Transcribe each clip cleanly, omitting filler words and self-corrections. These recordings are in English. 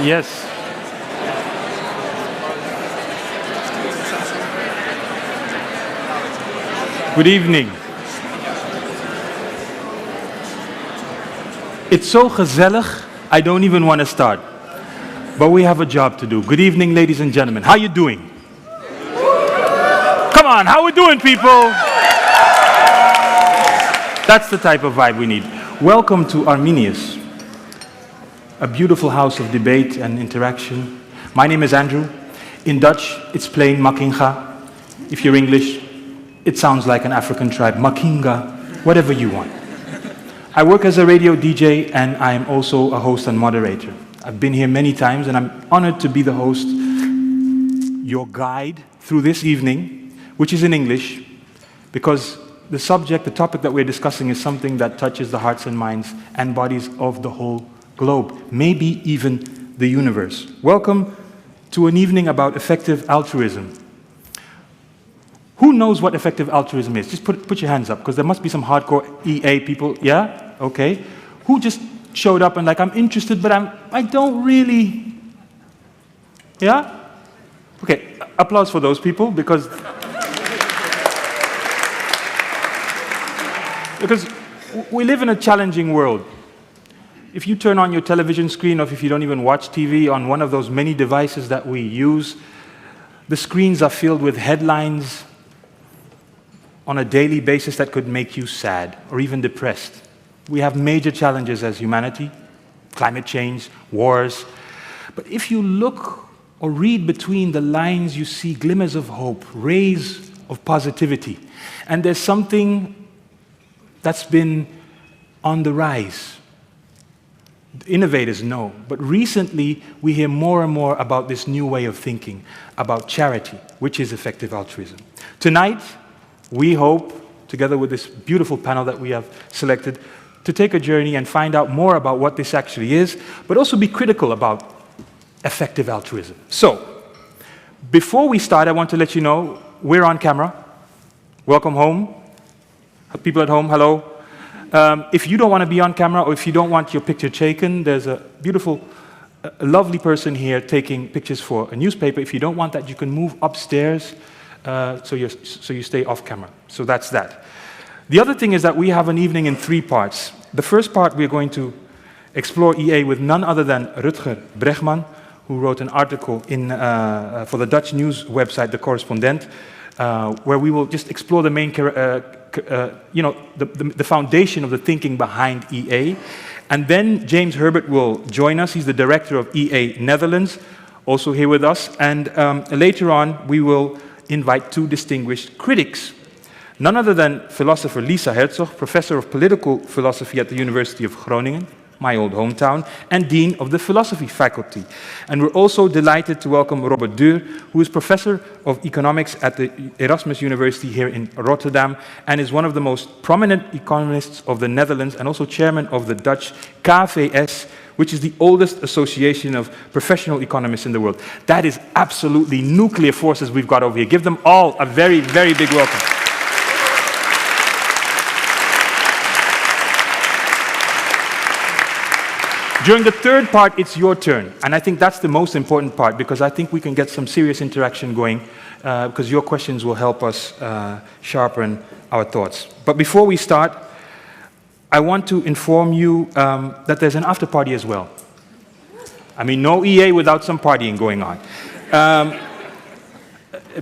Yes. Good evening. It's so gezellig, I don't even want to start. But we have a job to do. Good evening, ladies and gentlemen. How you doing? Come on, how we doing, people? That's the type of vibe we need. Welcome to Arminius, a beautiful house of debate and interaction. My name is Andrew. In Dutch, it's plain Makinga. If you're English, it sounds like an African tribe. Makinga, whatever you want. I work as a radio DJ, and I am also a host and moderator. I've been here many times, and I'm honored to be the host, your guide through this evening, which is in English, because the topic that we're discussing is something that touches the hearts and minds and bodies of the whole globe, maybe even the universe. Welcome to an evening about effective altruism. Who knows what effective altruism is? Just put your hands up, because there must be some hardcore EA people. Yeah? Okay. Who just showed up and like, I'm interested, but I don't really... Yeah? Okay, applause for those people, because we live in a challenging world. If you turn on your television screen, or if you don't even watch TV on one of those many devices that we use, the screens are filled with headlines on a daily basis that could make you sad or even depressed. We have major challenges as humanity, climate change, wars. But if you look or read between the lines, you see glimmers of hope, rays of positivity. And there's something that's been on the rise. Innovators know, but recently we hear more and more about this new way of thinking, about charity, which is effective altruism. Tonight, we hope, together with this beautiful panel that we have selected, to take a journey and find out more about what this actually is, but also be critical about effective altruism. So, before we start, I want to let you know we're on camera. Welcome home. People at home, hello. If you don't want to be on camera, or if you don't want your picture taken, there's a beautiful, lovely person here taking pictures for a newspaper. If you don't want that, you can move upstairs so you stay off camera. So that's that. The other thing is that we have an evening in 3 parts. The first part, we're going to explore EA with none other than Rutger Bregman, who wrote an article for the Dutch news website, The Correspondent, where we will just explore the main, the foundation of the thinking behind EA. And then James Herbert will join us. He's the director of EA Netherlands, also here with us. And later on, we will invite 2 distinguished critics. None other than philosopher Lisa Herzog, professor of political philosophy at the University of Groningen, my old hometown, and dean of the philosophy faculty. And we're also delighted to welcome Robert Dur, who is professor of economics at the Erasmus University here in Rotterdam, and is one of the most prominent economists of the Netherlands, and also chairman of the Dutch KVS, which is the oldest association of professional economists in the world. That is absolutely nuclear forces we've got over here. Give them all a very, very big welcome. During the third part, it's your turn. And I think that's the most important part, because I think we can get some serious interaction going, because your questions will help us sharpen our thoughts. But before we start, I want to inform you that there's an after party as well. I mean, no EA without some partying going on.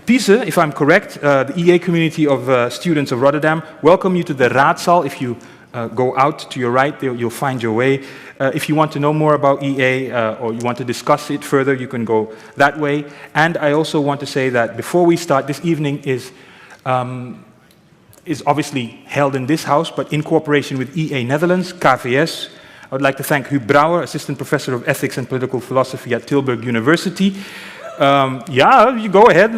Pise, if I'm correct, the EA community of students of Rotterdam, welcome you to the Raadzaal. If you go out to your right, you'll find your way. If you want to know more about EA or you want to discuss it further, you can go that way. And I also want to say that before we start, this evening is obviously held in this house, but in cooperation with EA Netherlands, KVS. I would like to thank Huub Brouwer, Assistant Professor of Ethics and Political Philosophy at Tilburg University. Yeah, you go ahead.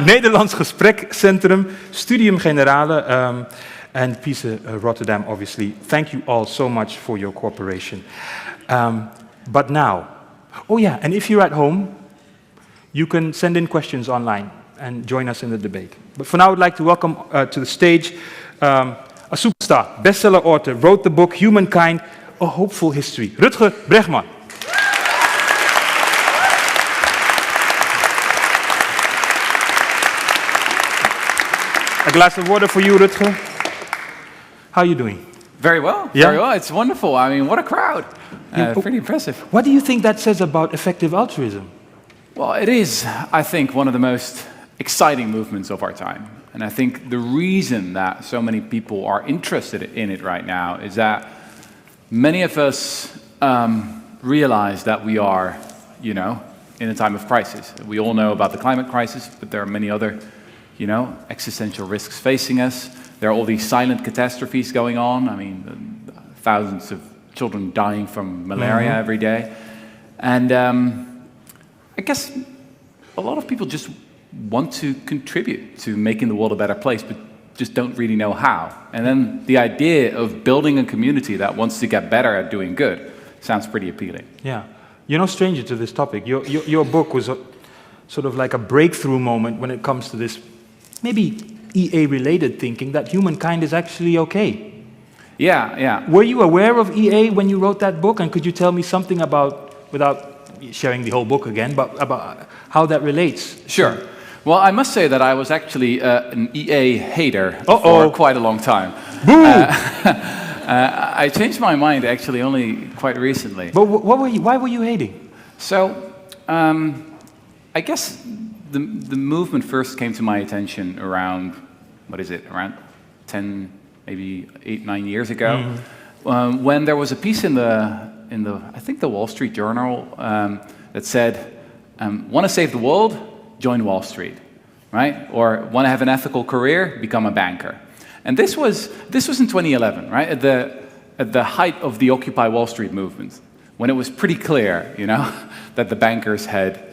Nederlands Gesprekcentrum, Studium Generale, and Pise Rotterdam, obviously. Thank you all so much for your cooperation. But now, oh yeah, and if you're at home, you can send in questions online and join us in the debate. But for now, I would like to welcome to the stage a superstar, bestseller author, wrote the book Humankind, A Hopeful History, Rutger Bregman. glass of water for you, Rutger. How are you doing? Very well, Yeah? very well. It's wonderful. I mean, what a crowd. Pretty impressive. What do you think that says about effective altruism? Well, it is, I think, one of the most exciting movements of our time. And I think the reason that so many people are interested in it right now is that many of us realize that we are, in a time of crisis. We all know about the climate crisis, but there are many other, existential risks facing us. There are all these silent catastrophes going on. I mean, thousands of children dying from malaria every day. And I guess a lot of people just want to contribute to making the world a better place, but just don't really know how. And then the idea of building a community that wants to get better at doing good sounds pretty appealing. Yeah. You're no stranger to this topic. Your book was sort of like a breakthrough moment when it comes to this maybe EA-related thinking that humankind is actually okay. Yeah. Were you aware of EA when you wrote that book? And could you tell me something about, without sharing the whole book again, but about how that relates? Sure. Well, I must say that I was actually an EA hater for quite a long time. Boo! I changed my mind actually only quite recently. But why were you hating? So, I guess the movement first came to my attention around, around 10, maybe 8, 9 years ago, when there was a piece in the I think the Wall Street Journal that said, want to save the world? Join Wall Street, right? Or want to have an ethical career? Become a banker. And this was in 2011, right? At the height of the Occupy Wall Street movement, when it was pretty clear, that the bankers had,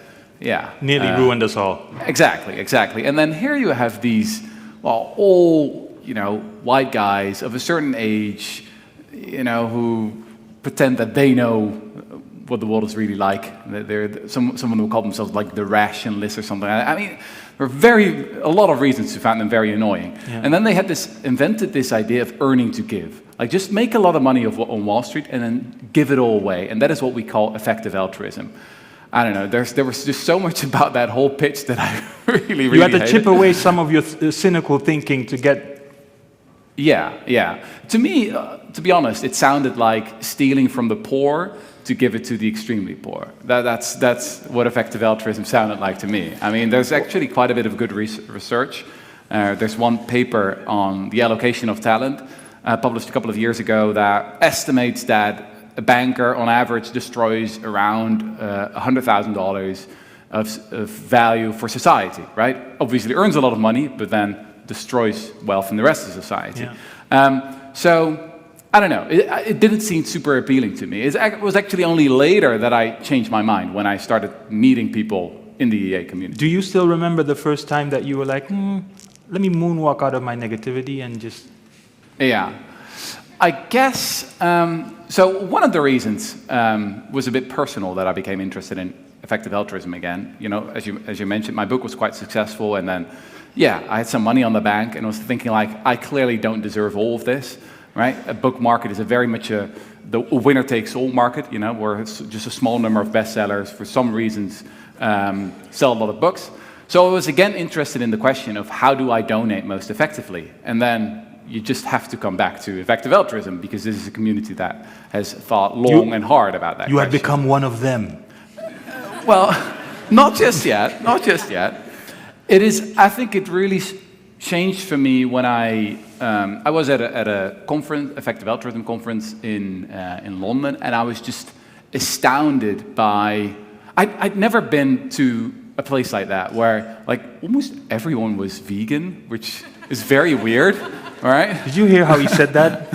nearly ruined us all. Exactly. And then here you have these, all white guys of a certain age, who pretend that they know what the world is really like. Someone will call themselves like the rationalists or something. I mean, there are a lot of reasons to find them very annoying. Yeah. And then they had invented this idea of earning to give. Like just make a lot of money on Wall Street and then give it all away. And that is what we call effective altruism. I don't know, there was just so much about that whole pitch that I really You had to hated. chip away some of your cynical thinking to get... Yeah. To me, to be honest, it sounded like stealing from the poor to give it to the extremely poor. That's what effective altruism sounded like to me. I mean, there's actually quite a bit of good research. There's one paper on the allocation of talent, published a couple of years ago, that estimates that a banker on average destroys around $100,000 of value for society, right? Obviously earns a lot of money, but then destroys wealth in the rest of society. Yeah. So, I don't know, it didn't seem super appealing to me. It was actually only later that I changed my mind, when I started meeting people in the EA community. Do you still remember the first time that you were like, let me moonwalk out of my negativity and just... Yeah. I guess, so one of the reasons was a bit personal that I became interested in effective altruism again. As you mentioned, my book was quite successful, and then, I had some money on the bank, and I was thinking like, I clearly don't deserve all of this, right? A book market is very much the winner-takes-all market, where it's just a small number of bestsellers, for some reasons, sell a lot of books. So I was again interested in the question of how do I donate most effectively? And then you just have to come back to effective altruism, because this is a community that has thought long and hard about that. You have become one of them. Well, not just yet. I think it really changed for me when I was at a conference, effective altruism conference in London, and I was just astounded by. I'd never been to a place like that where like almost everyone was vegan, which is very weird. All right. Did you hear how he said that?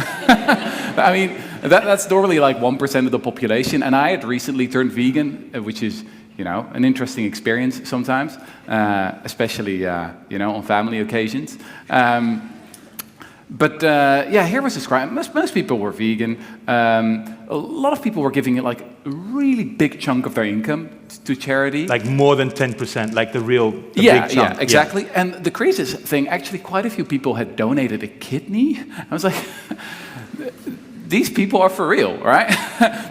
I mean, that's normally like 1% of the population, and I had recently turned vegan, which is, an interesting experience sometimes, especially, on family occasions. But here was described. Most people were vegan. A lot of people were giving it like a really big chunk of their income to charity. Like more than 10%, like the big chunk. Yeah, exactly. Yeah. And the craziest thing, actually quite a few people had donated a kidney. I was like, these people are for real, right?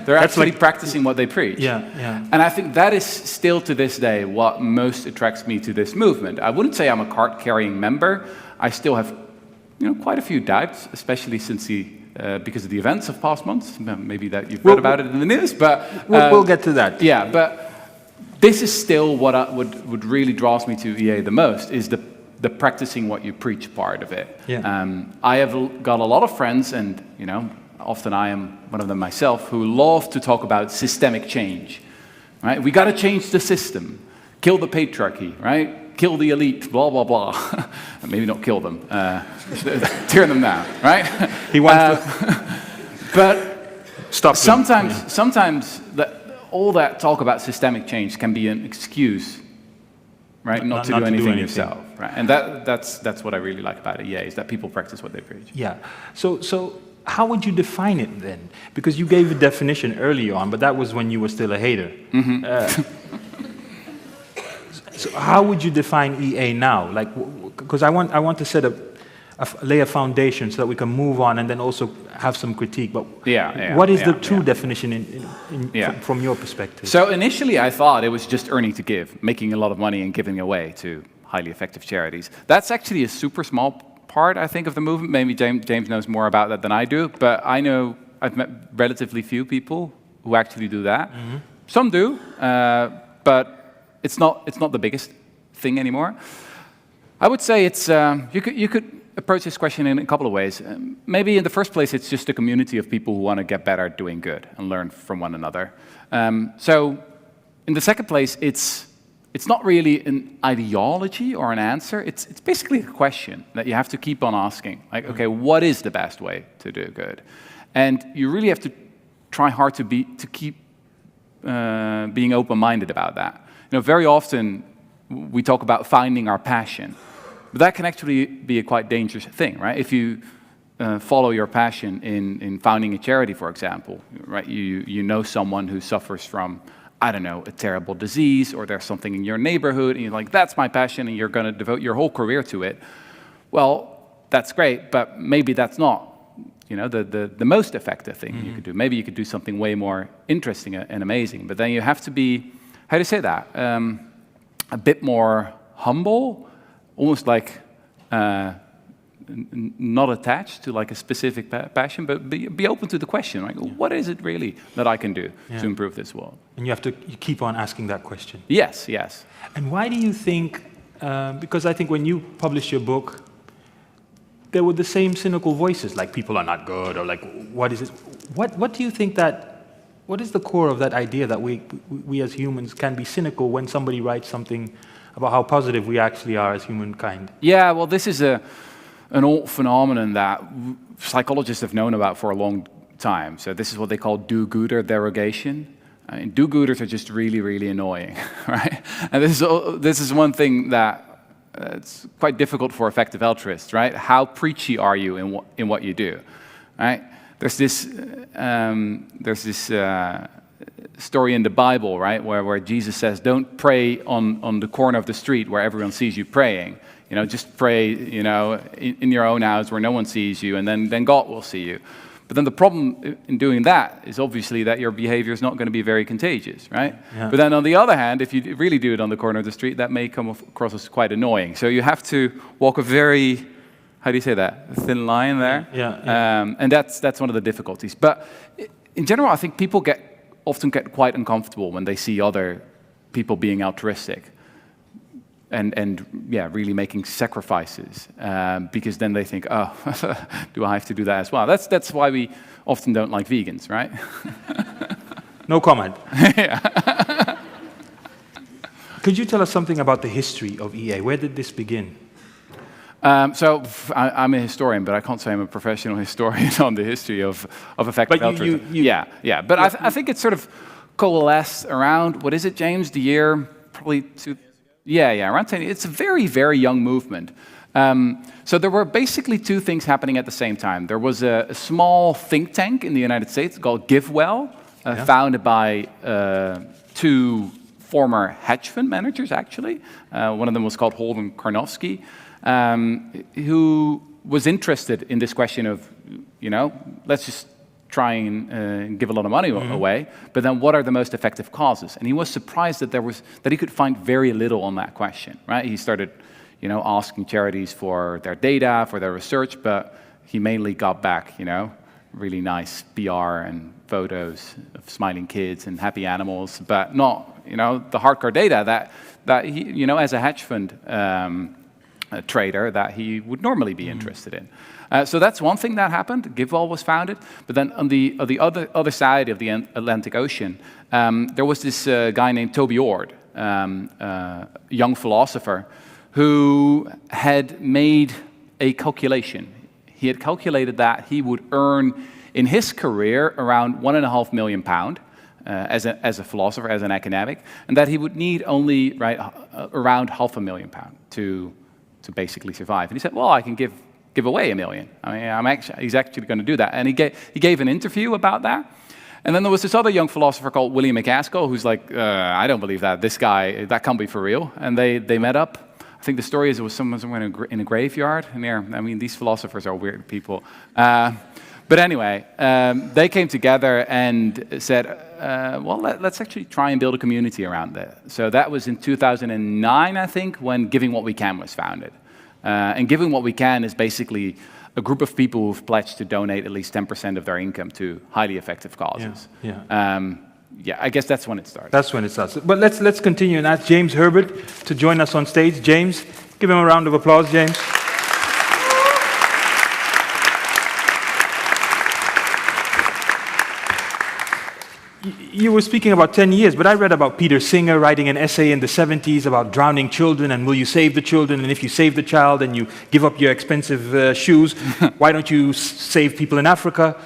They're actually practicing what they preach. Yeah. And I think that is still to this day what most attracts me to this movement. I wouldn't say I'm a card-carrying member. I still have quite a few doubts, especially since because of the events of past months. Maybe that you've read about it in the news, but we'll get to that. Yeah, but this is still what really draws me to EA the most, is the practicing what you preach part of it. Yeah. I have got a lot of friends, and often I am one of them myself, who love to talk about systemic change. Right? We got to change the system, kill the patriarchy, right? Kill the elite, blah blah blah. Maybe not kill them, tear them down, right? He wants to, but stop. Sometimes all that talk about systemic change can be an excuse, right? Not to do anything yourself, right? And that's what I really like about EA, is that people practice what they preach. Yeah. So how would you define it then? Because you gave a definition early on, but that was when you were still a hater. Mm-hmm. So how would you define EA now? Like, because I want to lay a foundation so that we can move on and then also have some critique. But what is the true definition from your perspective? So initially I thought it was just earning to give, making a lot of money and giving away to highly effective charities. That's actually a super small part, I think, of the movement. Maybe James knows more about that than I do, but I know I've met relatively few people who actually do that. Mm-hmm. Some do, but it's not the biggest thing anymore. I would say it's you could approach this question in a couple of ways. Maybe in the first place, it's just a community of people who want to get better at doing good and learn from one another. So in the second place, it's not really an ideology or an answer. It's basically a question that you have to keep on asking. Like, okay, what is the best way to do good? And you really have to try hard to keep being open-minded about that. Very often we talk about finding our passion, but that can actually be a quite dangerous thing, right? If you follow your passion in founding a charity, for example, right? You know someone who suffers from, I don't know, a terrible disease, or there's something in your neighborhood, and you're like, that's my passion, and you're going to devote your whole career to it. Well, that's great, but maybe that's not the most effective thing you could do. Maybe you could do something way more interesting and amazing, but then you have to be, how do you say that? A bit more humble, almost like not attached to like a specific passion, but be open to the question, right? What is it really that I can do to improve this world? And you keep on asking that question. Yes. And why do you think, because I think when you published your book, there were the same cynical voices, like people are not good, or like, what is it? What do you think what is the core of that idea that we as humans can be cynical when somebody writes something about how positive we actually are as humankind? Yeah, well, this is an old phenomenon that psychologists have known about for a long time. So this is what they call do-gooder derogation. I mean, do-gooders are just really, really annoying, right? And this is one thing that it's quite difficult for effective altruists, right? How preachy are you in what you do, right? There's this story in the Bible, right, where Jesus says, "Don't pray on the corner of the street where everyone sees you praying. Just pray, in your own house where no one sees you, and then God will see you." But then the problem in doing that is obviously that your behavior is not going to be very contagious, right? Yeah. But then on the other hand, if you really do it on the corner of the street, that may come across as quite annoying. So you have to walk a very, how do you say that? A thin line there. Yeah. And that's one of the difficulties. But in general, I think people often get quite uncomfortable when they see other people being altruistic and really making sacrifices, because then they think, oh, do I have to do that as well? That's why we often don't like vegans, right? No comment. Yeah. Could you tell us something about the history of EA? Where did this begin? So I'm a historian, but I can't say I'm a professional historian on the history of effective altruism. Yeah. But I think it's sort of coalesced around, what is it, James? The year probably around 10. It's a very, very young movement. So there were basically two things happening at the same time. There was a small think tank in the United States called GiveWell, founded by two former hedge fund managers, actually. One of them was called Holden Karnofsky, who was interested in this question of, let's just try and give a lot of money away, but then what are the most effective causes? And he was surprised that he could find very little on that question, right? He started, asking charities for their data, for their research, but he mainly got back, really nice PR and photos of smiling kids and happy animals, but not, the hardcore data that he, as a hedge fund trader, that he would normally be interested in. So that's one thing that happened. GiveWell was founded, but then on the other side of the Atlantic Ocean, there was this guy named Toby Ord, a young philosopher, who had made a calculation. He had calculated that he would earn in his career around £1.5 million as a philosopher, as an academic, and that he would need only around £500,000 to basically survive. And he said, well, I can give away $1 million. I mean, he's actually going to do that. And he gave an interview about that. And then there was this other young philosopher called William MacAskill, who's like, I don't believe that. This guy, that can't be for real. And they met up. I think the story is it was someone somewhere in a graveyard. And these philosophers are weird people. But anyway, they came together and said, well, let's actually try and build a community around that. So that was in 2009, I think, when Giving What We Can was founded. And Giving What We Can is basically a group of people who've pledged to donate at least 10% of their income to highly effective causes. Yeah, I guess that's when it started. That's when it starts. But let's continue and ask James Herbert to join us on stage. James, give him a round of applause, James. You were speaking about 10 years, but I read about Peter Singer writing an essay in the 70s about drowning children, and will you save the children? And if you save the child and you give up your expensive shoes, why don't you save people in Africa?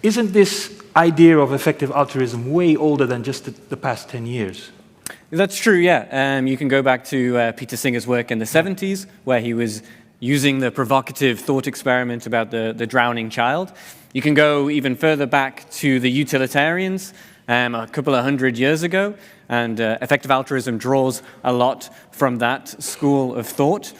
Isn't this idea of effective altruism way older than just the past 10 years? That's true, yeah. You can go back to Peter Singer's work in the 70s, where he was using the provocative thought experiment about the drowning child. You can go even further back to the utilitarians a couple of hundred years ago, and effective altruism draws a lot from that school of thought.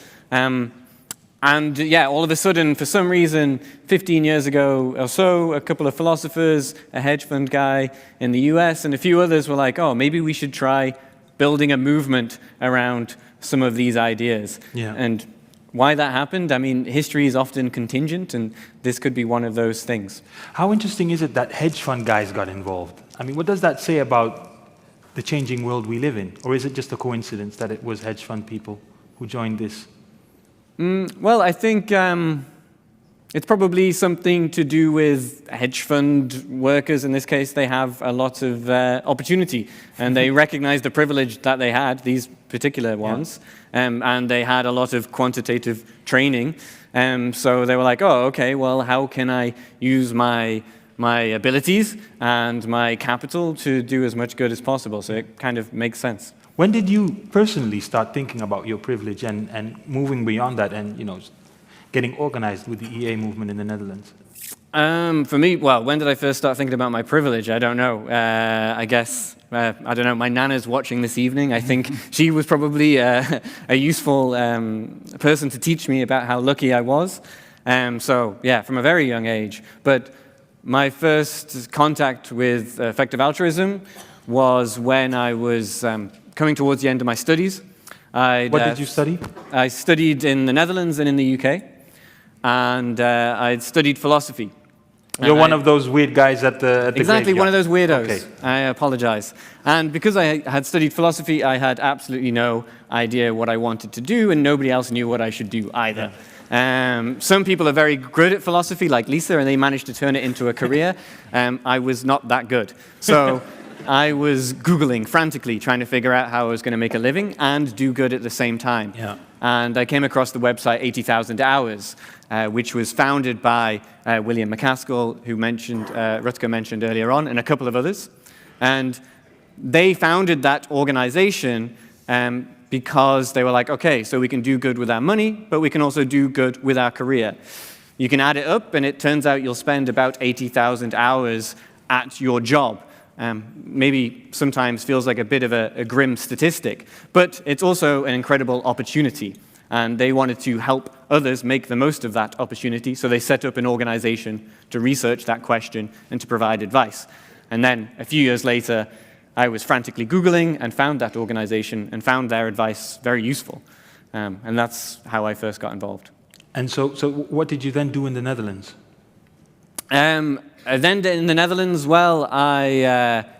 And yeah, all of a sudden, for some reason, 15 years ago or so, a couple of philosophers, a hedge fund guy in the US, and a few others were like, oh, maybe we should try building a movement around some of these ideas. Yeah. And why that happened, history is often contingent, and this could be one of those things. How interesting is it that hedge fund guys got involved? What does that say about the changing world we live in? Or is it just a coincidence that it was hedge fund people who joined this? Well, I think it's probably something to do with hedge fund workers. In this case, they have a lot of opportunity, and they recognize the privilege that they had, these particular ones, and they had a lot of quantitative training. So they were like, oh, okay, well, how can I use my abilities and my capital to do as much good as possible? So it kind of makes sense. When did you personally start thinking about your privilege and moving beyond that and getting organized with the EA movement in the Netherlands? For me, well, when did I first start thinking about my privilege? I don't know. I guess, I don't know, my nana's watching this evening. I think she was probably a useful person to teach me about how lucky I was. So, yeah, from a very young age. But my first contact with effective altruism was when I was coming towards the end of my studies. What did you study? I studied in the Netherlands and in the UK, and I'd studied philosophy. You're one of those weird guys at the Exactly, graveyard. one of those weirdos. Okay. I apologize. And because I had studied philosophy, I had absolutely no idea what I wanted to do, and nobody else knew what I should do either. Some people are very good at philosophy, like Lisa, and they managed to turn it into a career. I was not that good. So I was Googling frantically, trying to figure out how I was going to make a living and do good at the same time. Yeah. And I came across the website 80,000 Hours, which was founded by William MacAskill, who Rutger mentioned earlier on, and a couple of others. And they founded that organization because they were like, okay, so we can do good with our money, but we can also do good with our career. You can add it up, and it turns out you'll spend about 80,000 hours at your job. Maybe sometimes feels like a bit of a grim statistic, but it's also an incredible opportunity. And they wanted to help others make the most of that opportunity. So they set up an organization to research that question and to provide advice. And then a few years later, I was frantically Googling and found that organization and found their advice very useful. And that's how I first got involved. And so what did you then do in the Netherlands? Then in the Netherlands, well,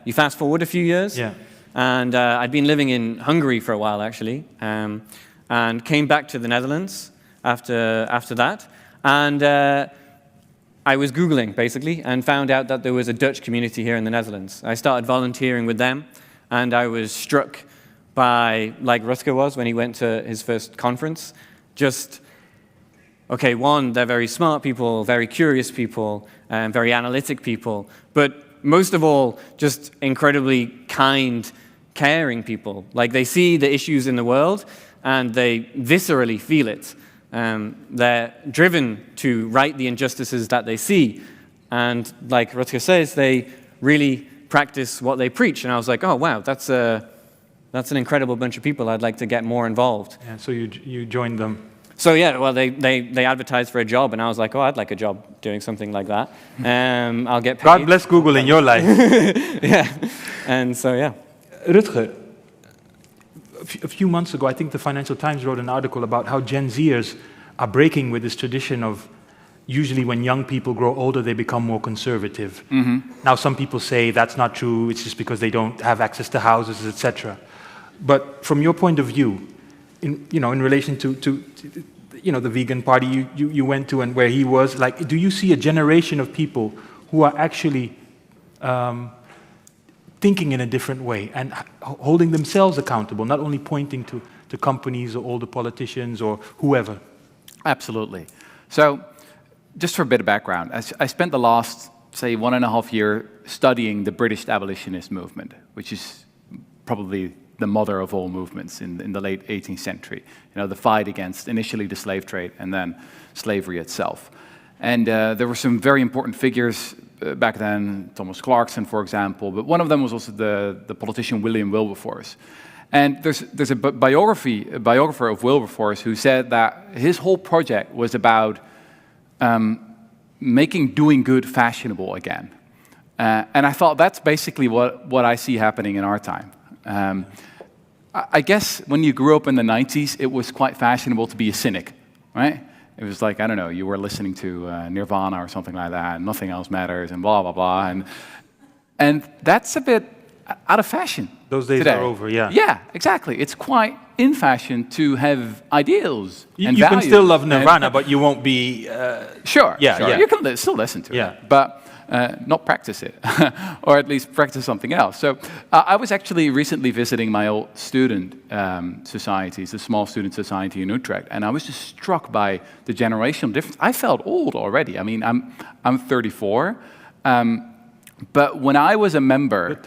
you fast forward a few years. Yeah. And I'd been living in Hungary for a while, actually, and came back to the Netherlands after that. And I was Googling, basically, and found out that there was a Dutch community here in the Netherlands. I started volunteering with them, and I was struck by, like Rutger was when he went to his first conference, just, okay, one, they're very smart people, very curious people, very analytic people, but most of all, just incredibly kind, caring people. Like, they see the issues in the world, and they viscerally feel it. They're driven to right the injustices that they see. And like Rutger says, they really practice what they preach. And I was like, oh, wow, that's an incredible bunch of people. I'd like to get more involved. Yeah, so you joined them. So yeah, well, they advertised for a job, and I was like, oh, I'd like a job doing something like that. I'll get paid. God bless Google in your life. Yeah, and so yeah. Rutger, a few months ago, I think the Financial Times wrote an article about how Gen Zers are breaking with this tradition of usually when young people grow older, they become more conservative. Mm-hmm. Now, some people say that's not true, it's just because they don't have access to houses, etc. But from your point of view, in relation to the vegan party you went to and where he was, like, do you see a generation of people who are actually thinking in a different way and holding themselves accountable, not only pointing to companies or older politicians or whoever? Absolutely. So, just for a bit of background, I spent the last, say, 1.5 years studying the British abolitionist movement, which is probably the mother of all movements in the late 18th century. The fight against initially the slave trade and then slavery itself. And there were some very important figures back then, Thomas Clarkson, for example, but one of them was also the politician William Wilberforce. And there's a biographer of Wilberforce who said that his whole project was about making doing good fashionable again. And I thought that's basically what I see happening in our time. I guess when you grew up in the 90s, it was quite fashionable to be a cynic, right? It was like, I don't know, you were listening to Nirvana or something like that, and nothing else matters, and blah, blah, blah. And that's a bit out of fashion. Those days today. are over, yeah. Yeah, exactly. It's quite in fashion to have ideals and you values. can still love Nirvana, but you won't be... Sure, yeah, sure. yeah. You can still listen to it, but not practice it, or at least practice something else. So I was actually recently visiting my old student societies, the small student society in Utrecht, and I was just struck by the generational difference. I felt old already. I mean, I'm 34, but when I was a member,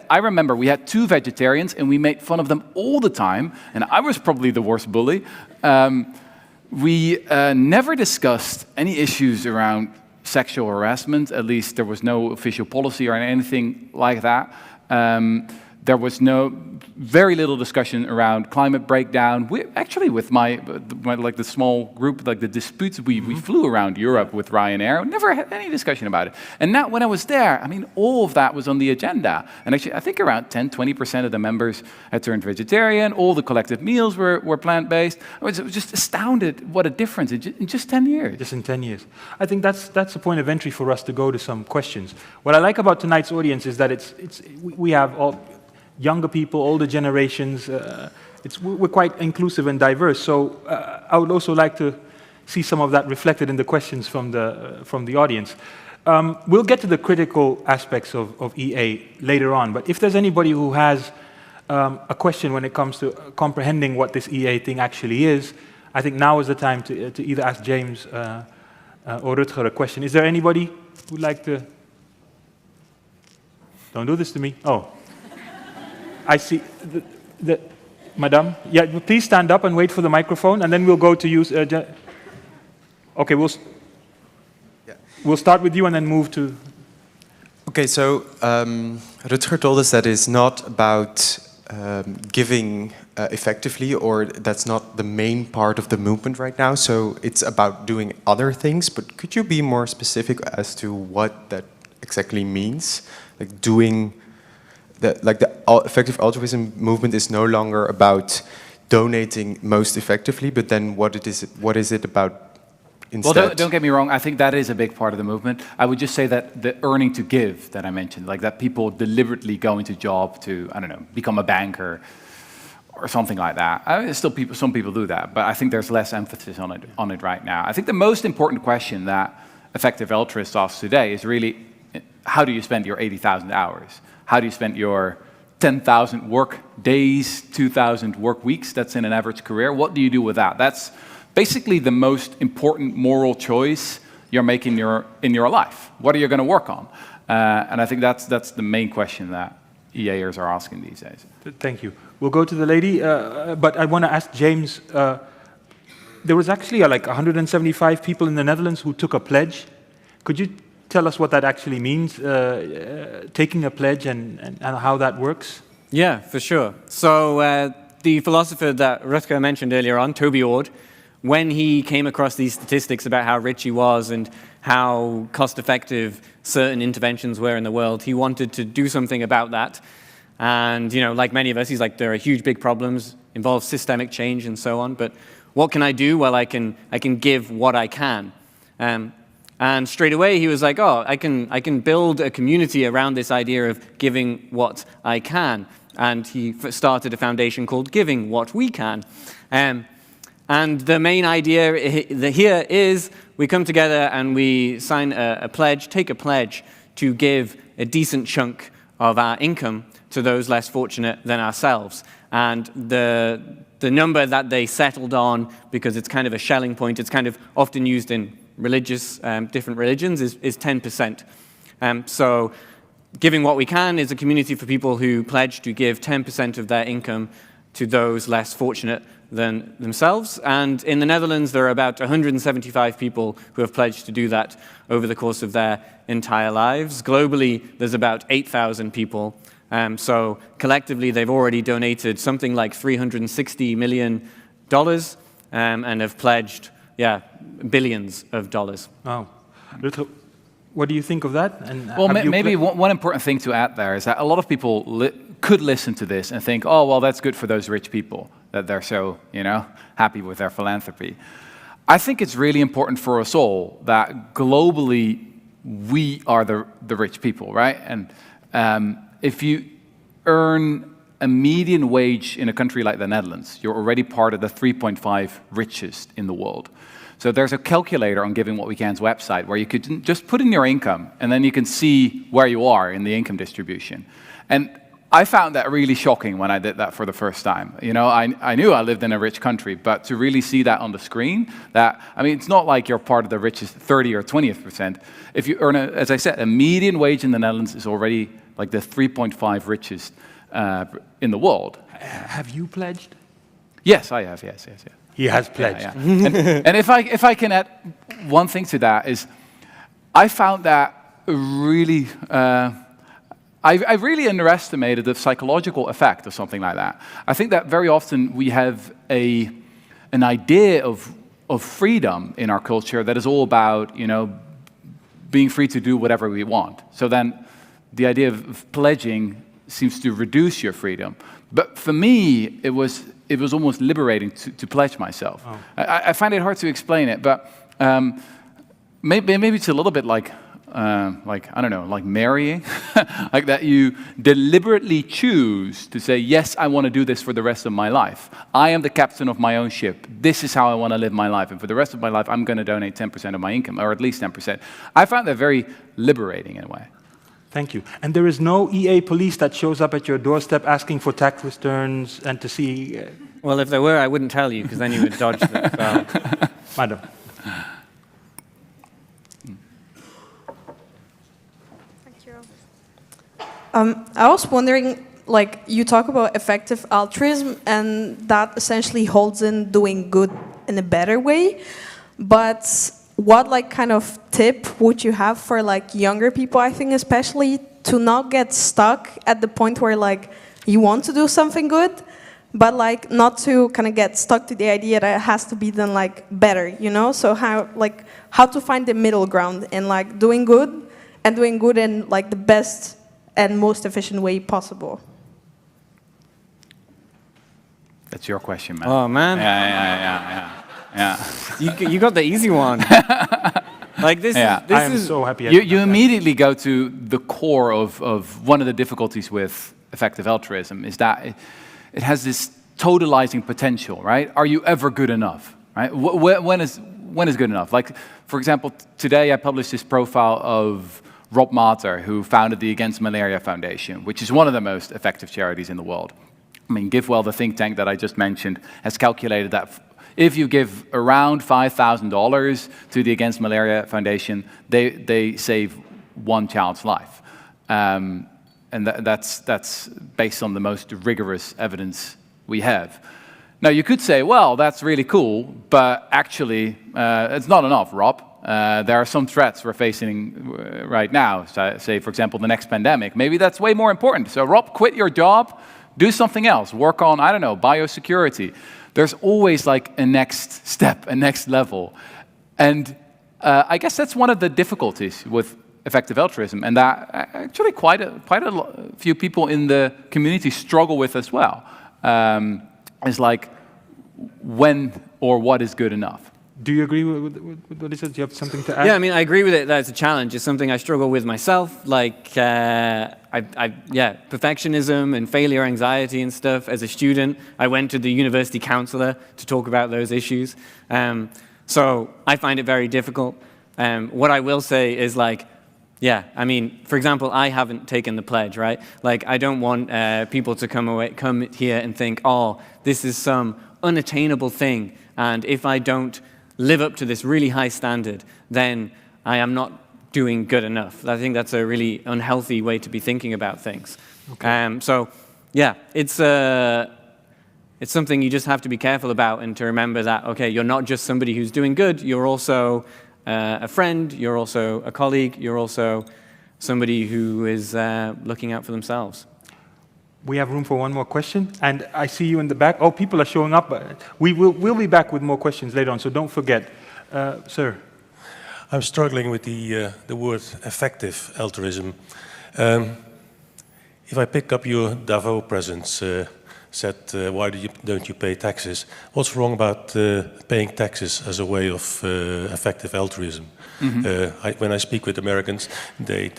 I remember we had 2 vegetarians, and we made fun of them all the time, and I was probably the worst bully. We never discussed any issues around sexual harassment. At least there was no official policy or anything like that. There was very little discussion around climate breakdown. With my the small group, like the disputes, we flew around Europe with Ryanair. Never had any discussion about it. And now when I was there, I mean, all of that was on the agenda. And actually, I think around 10-20% of the members had turned vegetarian. All the collective meals were plant-based. I was just astounded what a difference in just 10 years. Just in 10 years. I think that's a point of entry for us to go to some questions. What I like about tonight's audience is that we have all younger people, older generations. We're quite inclusive and diverse. So I would also like to see some of that reflected in the questions from the audience. We'll get to the critical aspects of EA later on. But if there's anybody who has a question when it comes to comprehending what this EA thing actually is, I think now is the time to either ask James or Rutger a question. Is there anybody who'd like to? Don't do this to me. Oh. I see Madame. Yeah, please stand up and wait for the microphone, and then we'll go to you. Okay, we'll start with you and then move to... Okay, so Rutger told us that it's not about giving effectively, or that's not the main part of the movement right now. So it's about doing other things. But could you be more specific as to what that exactly means? Like doing that, like the effective altruism movement is no longer about donating most effectively, but then what is it about instead? Well, don't get me wrong. I think that is a big part of the movement. I would just say that the earning to give that I mentioned, like that people deliberately go into job to, I don't know, become a banker or something like that. I mean, still, some people do that, but I think there's less emphasis on it right now. I think the most important question that effective altruists ask today is really, how do you spend your 80,000 hours? How do you spend your 10,000 work days, 2,000 work weeks that's in an average career? What do you do with that? That's basically the most important moral choice you're making in your life. What are you going to work on? And I think that's the main question that EAers are asking these days. Thank you. We'll go to the lady, but I want to ask James, there was actually like 175 people in the Netherlands who took a pledge. Could you tell us what that actually means, taking a pledge and how that works? Yeah, for sure. So the philosopher that Rutger mentioned earlier on, Toby Ord, when he came across these statistics about how rich he was and how cost-effective certain interventions were in the world, he wanted to do something about that. And, like many of us, he's like, there are huge, big problems, involve systemic change and so on, but what can I do? Well, I can give what I can. And straight away he was like, oh, I can build a community around this idea of giving what I can. And he started a foundation called Giving What We Can. And the main idea here is we come together and we sign a pledge, take a pledge to give a decent chunk of our income to those less fortunate than ourselves. And the number that they settled on, because it's kind of a Schelling point, it's kind of often used in different religions, is 10%. So Giving What We Can is a community for people who pledge to give 10% of their income to those less fortunate than themselves. And in the Netherlands, there are about 175 people who have pledged to do that over the course of their entire lives. Globally, there's about 8,000 people. So collectively, they've already donated something like $360 million and have pledged, billions of dollars. Wow. Rutger, what do you think of that? And well, maybe one important thing to add there is that a lot of people could listen to this and think, oh, well, that's good for those rich people, that they're so, happy with their philanthropy. I think it's really important for us all that globally we are the rich people, right? And if you earn a median wage in a country like the Netherlands, you're already part of the 3.5 richest in the world. So there's a calculator on Giving What We Can's website where you could just put in your income and then you can see where you are in the income distribution. And I found that really shocking when I did that for the first time. I knew I lived in a rich country, but to really see that on the screen, it's not like you're part of the richest 30 or 20th%. If you earn, as I said, a median wage in the Netherlands is already like the 3.5 richest in the world. Have you pledged? Yes, I have, yes. He has pledged. Yeah. And if I can add one thing to that is, I found that really, I really underestimated the psychological effect of something like that. I think that very often we have an idea of freedom in our culture that is all about, being free to do whatever we want. So then the idea of pledging seems to reduce your freedom. But for me, it was almost liberating to pledge myself. Oh. I find it hard to explain it, but maybe it's a little bit like I don't know, like marrying, like that you deliberately choose to say, yes, I want to do this for the rest of my life. I am the captain of my own ship. This is how I want to live my life. And for the rest of my life, I'm going to donate 10% of my income, or at least 10%. I found that very liberating in a way. Thank you. And there is no EA police that shows up at your doorstep asking for tax returns and to see... Well, if there were, I wouldn't tell you, because then you would dodge them. So. Madam. Thank you. I was wondering, you talk about effective altruism, and that essentially holds in doing good in a better way, but what kind of tip would you have for younger people, I think especially, to not get stuck at the point where you want to do something good, but like not to kind of get stuck to the idea that it has to be done like better, you know? So how to find the middle ground in like doing good in like the best and most efficient way possible. That's your question, man. Oh, man. Yeah. You got the easy one. Like this. Yeah. This I am is so happy. You immediately go to the core of one of the difficulties with effective altruism is that it has this totalizing potential, right? Are you ever good enough, right? When is good enough? Like, for example, today I published this profile of Rob Mater, who founded the Against Malaria Foundation, which is one of the most effective charities in the world. I mean, GiveWell, the think tank that I just mentioned, has calculated that if you give around $5,000 to the Against Malaria Foundation, they save one child's life. And that's based on the most rigorous evidence we have. Now, you could say, well, that's really cool, but actually, it's not enough, Rob. There are some threats we're facing right now. So, say, for example, the next pandemic. Maybe that's way more important. So, Rob, quit your job, do something else. Work on, I don't know, biosecurity. There's always like a next step, a next level. And I guess that's one of the difficulties with effective altruism, and that actually quite a few people in the community struggle with as well. Is like, when or what is good enough? Do you agree with what he said? Do you have something to add? Yeah, I mean, I agree with it. That it's a challenge. It's something I struggle with myself. Like, perfectionism and failure anxiety and stuff. As a student, I went to the university counselor to talk about those issues. So I find it very difficult. What I will say is like, yeah, I mean, for example, I haven't taken the pledge, right? Like, I don't want people to come here and think, oh, this is some unattainable thing, and if I don't live up to this really high standard, then I am not doing good enough. I think that's a really unhealthy way to be thinking about things. Okay. So, yeah, it's something you just have to be careful about, and to remember that, okay, you're not just somebody who's doing good, you're also a friend, you're also a colleague, you're also somebody who is looking out for themselves. We have room for one more question, and I see you in the back. Oh, people are showing up. We'll be back with more questions later on, so don't forget. Sir. I'm struggling with the word effective altruism. If I pick up your Davos presence, said, why don't you pay taxes? What's wrong about paying taxes as a way of effective altruism? Mm-hmm. When I speak with Americans, they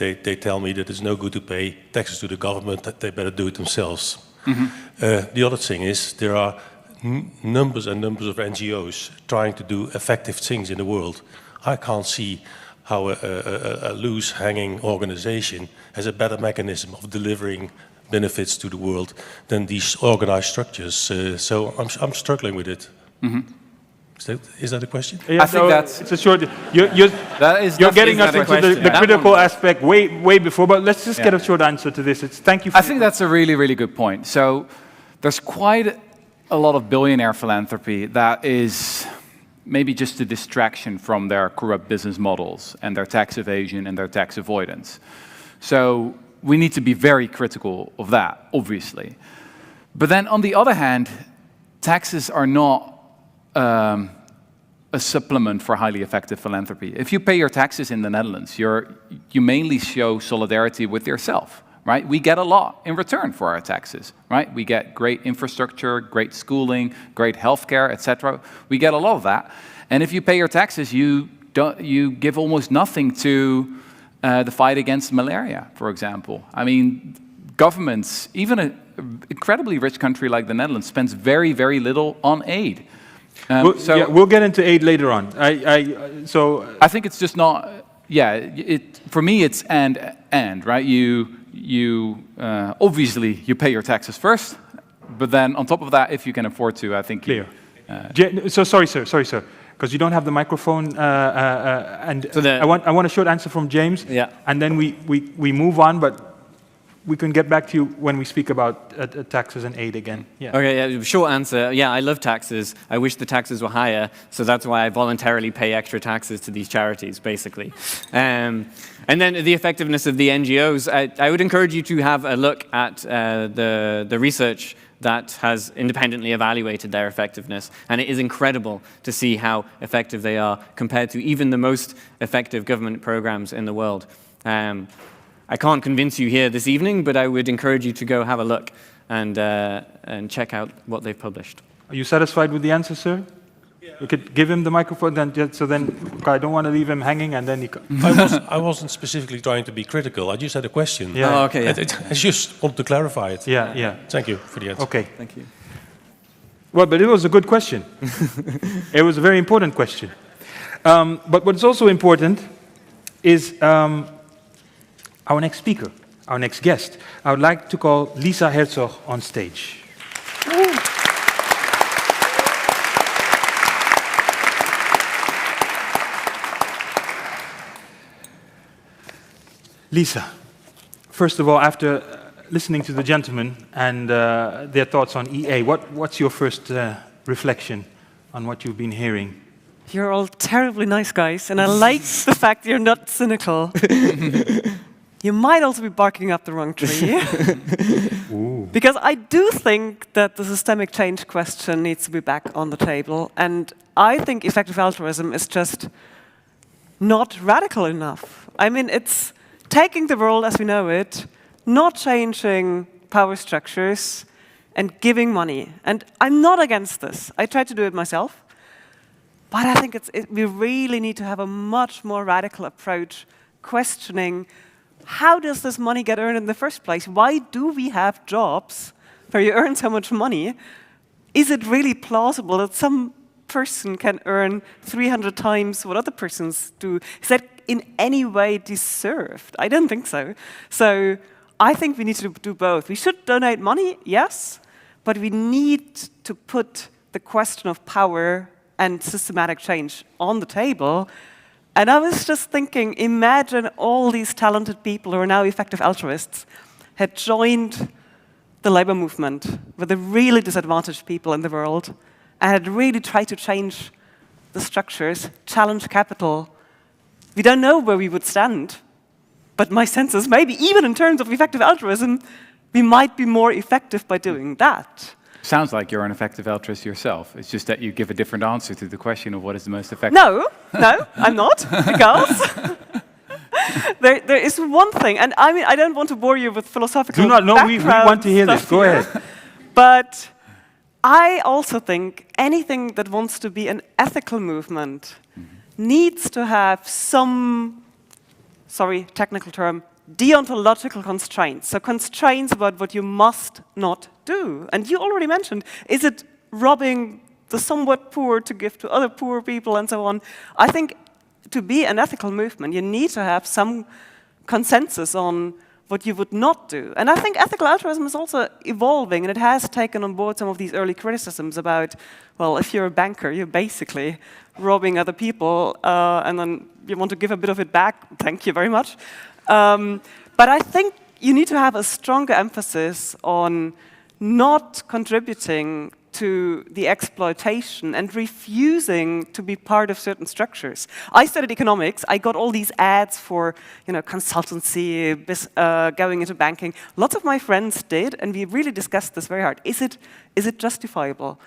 tell me that it's no good to pay taxes to the government, that they better do it themselves. Mm-hmm. The other thing is, there are numbers and numbers of NGOs trying to do effective things in the world. I can't see how a loose-hanging organization has a better mechanism of delivering benefits to the world than these organized structures. So I'm struggling with it. Mm-hmm. Is that a question? Yeah, I think that's... It's a short... You're getting us into the critical aspect way before, but let's just get a short answer to this. Thank you for... I think that's a really, really good point. So there's quite a lot of billionaire philanthropy that is maybe just a distraction from their corrupt business models and their tax evasion and their tax avoidance. So we need to be very critical of that, obviously. But then on the other hand, taxes are not a supplement for highly effective philanthropy. If you pay your taxes in the Netherlands, you mainly show solidarity with yourself, right? We get a lot in return for our taxes, right? We get great infrastructure, great schooling, great healthcare, etc. We get a lot of that. And if you pay your taxes, you give almost nothing to the fight against malaria, for example. I mean, governments, even an incredibly rich country like the Netherlands, spends very, very little on aid. We'll get into aid later on. I think it's just not. Yeah, for me it's and right. You obviously you pay your taxes first, but then on top of that, if you can afford to, I think clear. Sorry, sir. Because you don't have the microphone, and so I want a short answer from James. Yeah. And then we move on, but we can get back to you when we speak about taxes and aid again. Yeah. Okay, yeah, short answer. Yeah, I love taxes. I wish the taxes were higher, so that's why I voluntarily pay extra taxes to these charities, basically. And then the effectiveness of the NGOs, I would encourage you to have a look at the research that has independently evaluated their effectiveness. And it is incredible to see how effective they are compared to even the most effective government programs in the world. I can't convince you here this evening, but I would encourage you to go have a look and check out what they've published. Are you satisfied with the answer, sir? Yeah. You could give him the microphone, so then I don't want to leave him hanging, and then he. I wasn't specifically trying to be critical. I just had a question. Yeah. Oh, okay. Yeah. I just want to clarify it. Yeah, yeah. Thank you for the answer. Okay. Thank you. Well, but it was a good question. It was a very important question. But what's also important is our next speaker, our next guest. I would like to call Lisa Herzog on stage. Lisa, first of all, after listening to the gentlemen and their thoughts on EA, what's your first reflection on what you've been hearing? You're all terribly nice guys, and I like the fact you're not cynical. You might also be barking up the wrong tree. Because I do think that the systemic change question needs to be back on the table, and I think effective altruism is just not radical enough. I mean, it's taking the world as we know it, not changing power structures, and giving money. And I'm not against this. I try to do it myself. But I think we really need to have a much more radical approach, questioning how does this money get earned in the first place? Why do we have jobs where you earn so much money? Is it really plausible that some person can earn 300 times what other persons do? Is that in any way deserved? I don't think so. So I think we need to do both. We should donate money, yes, but we need to put the question of power and systematic change on the table. And I was just thinking, imagine all these talented people who are now effective altruists had joined the labor movement with the really disadvantaged people in the world and had really tried to change the structures, challenge capital. We don't know where we would stand, but my sense is maybe even in terms of effective altruism, we might be more effective by doing that. Sounds like you're an effective altruist yourself. It's just that you give a different answer to the question of what is the most effective. No, I'm not, because there is one thing, and I mean, I don't want to bore you with philosophical Do not, no, we want to hear this. Go ahead. But I also think anything that wants to be an ethical movement needs to have some, sorry, technical term, deontological constraints. So constraints about what you must not do. And you already mentioned, is it robbing the somewhat poor to give to other poor people and so on? I think to be an ethical movement, you need to have some consensus on what you would not do. And I think ethical altruism is also evolving, and it has taken on board some of these early criticisms about, well, if you're a banker, you're basically robbing other people, and then you want to give a bit of it back, thank you very much. But I think you need to have a stronger emphasis on not contributing to the exploitation and refusing to be part of certain structures. I studied economics. I got all these ads for, consultancy, going into banking. Lots of my friends did, and we really discussed this very hard. Is it justifiable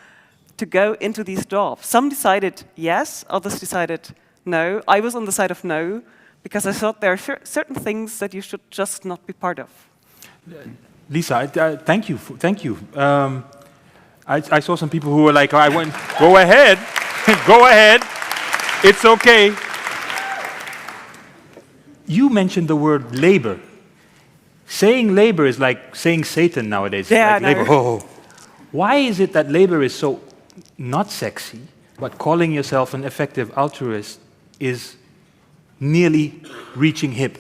to go into these jobs? Some decided yes, others decided no. I was on the side of no, because I thought there are certain things that you should just not be part of. Lisa, thank you. Thank you. I saw some people who were like, go ahead, go ahead, it's okay. You mentioned the word labor. Saying labor is like saying Satan nowadays. Yeah, like labor. Oh. Why is it that labor is so not sexy, but calling yourself an effective altruist is nearly reaching hip?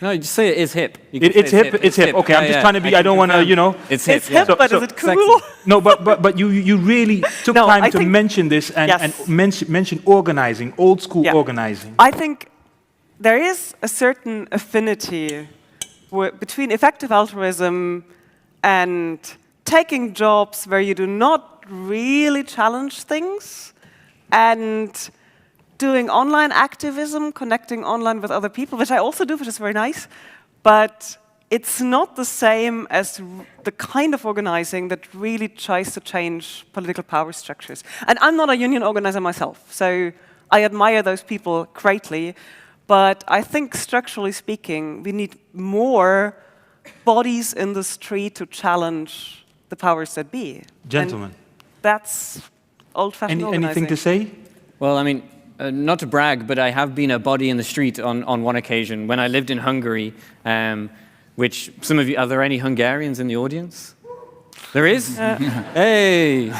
No, you just say it is hip. It's hip. It's hip. Okay, I'm just trying to be. I don't want to, It's hip. It's hip, but is it cool? No, but you really took time to mention this and mention organizing, old school organizing. I think there is a certain affinity between effective altruism and taking jobs where you do not really challenge things and doing online activism, connecting online with other people, which I also do, which is very nice, but it's not the same as the kind of organizing that really tries to change political power structures. And I'm not a union organizer myself, so I admire those people greatly, but I think structurally speaking, we need more bodies in the street to challenge the powers that be. Gentlemen. And that's old-fashioned organizing. Anything to say? Well, I mean, not to brag, but I have been a body in the street on one occasion when I lived in Hungary, which some of you, are there any Hungarians in the audience? There is? Hey!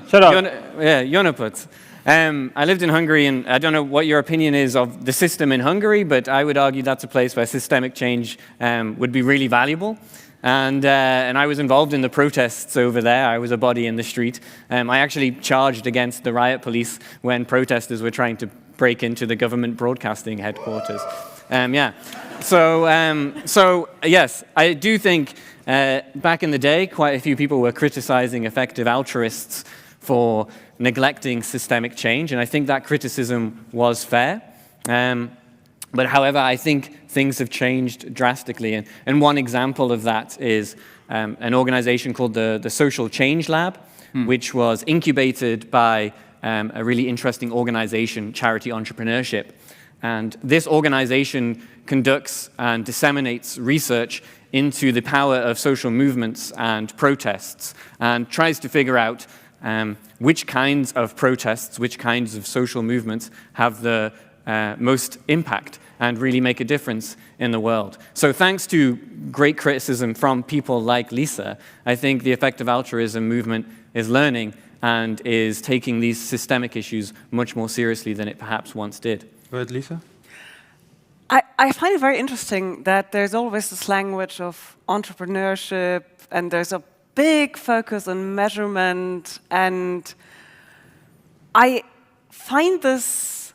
Shut up. Jonaput. I lived in Hungary, and I don't know what your opinion is of the system in Hungary, but I would argue that's a place where systemic change would be really valuable. And I was involved in the protests over there. I was a body in the street. I actually charged against the riot police when protesters were trying to break into the government broadcasting headquarters. So yes, I do think back in the day, quite a few people were criticizing effective altruists for neglecting systemic change, and I think that criticism was fair. But however, I think things have changed drastically, and one example of that is an organization called the Social Change Lab, which was incubated by a really interesting organization, Charity Entrepreneurship. And this organization conducts and disseminates research into the power of social movements and protests, and tries to figure out which kinds of protests, which kinds of social movements have the most impact and really make a difference in the world. So thanks to great criticism from people like Lisa, I think the effective altruism movement is learning and is taking these systemic issues much more seriously than it perhaps once did. Go ahead, Lisa. I find it very interesting that there's always this language of entrepreneurship, and there's a big focus on measurement, and I find this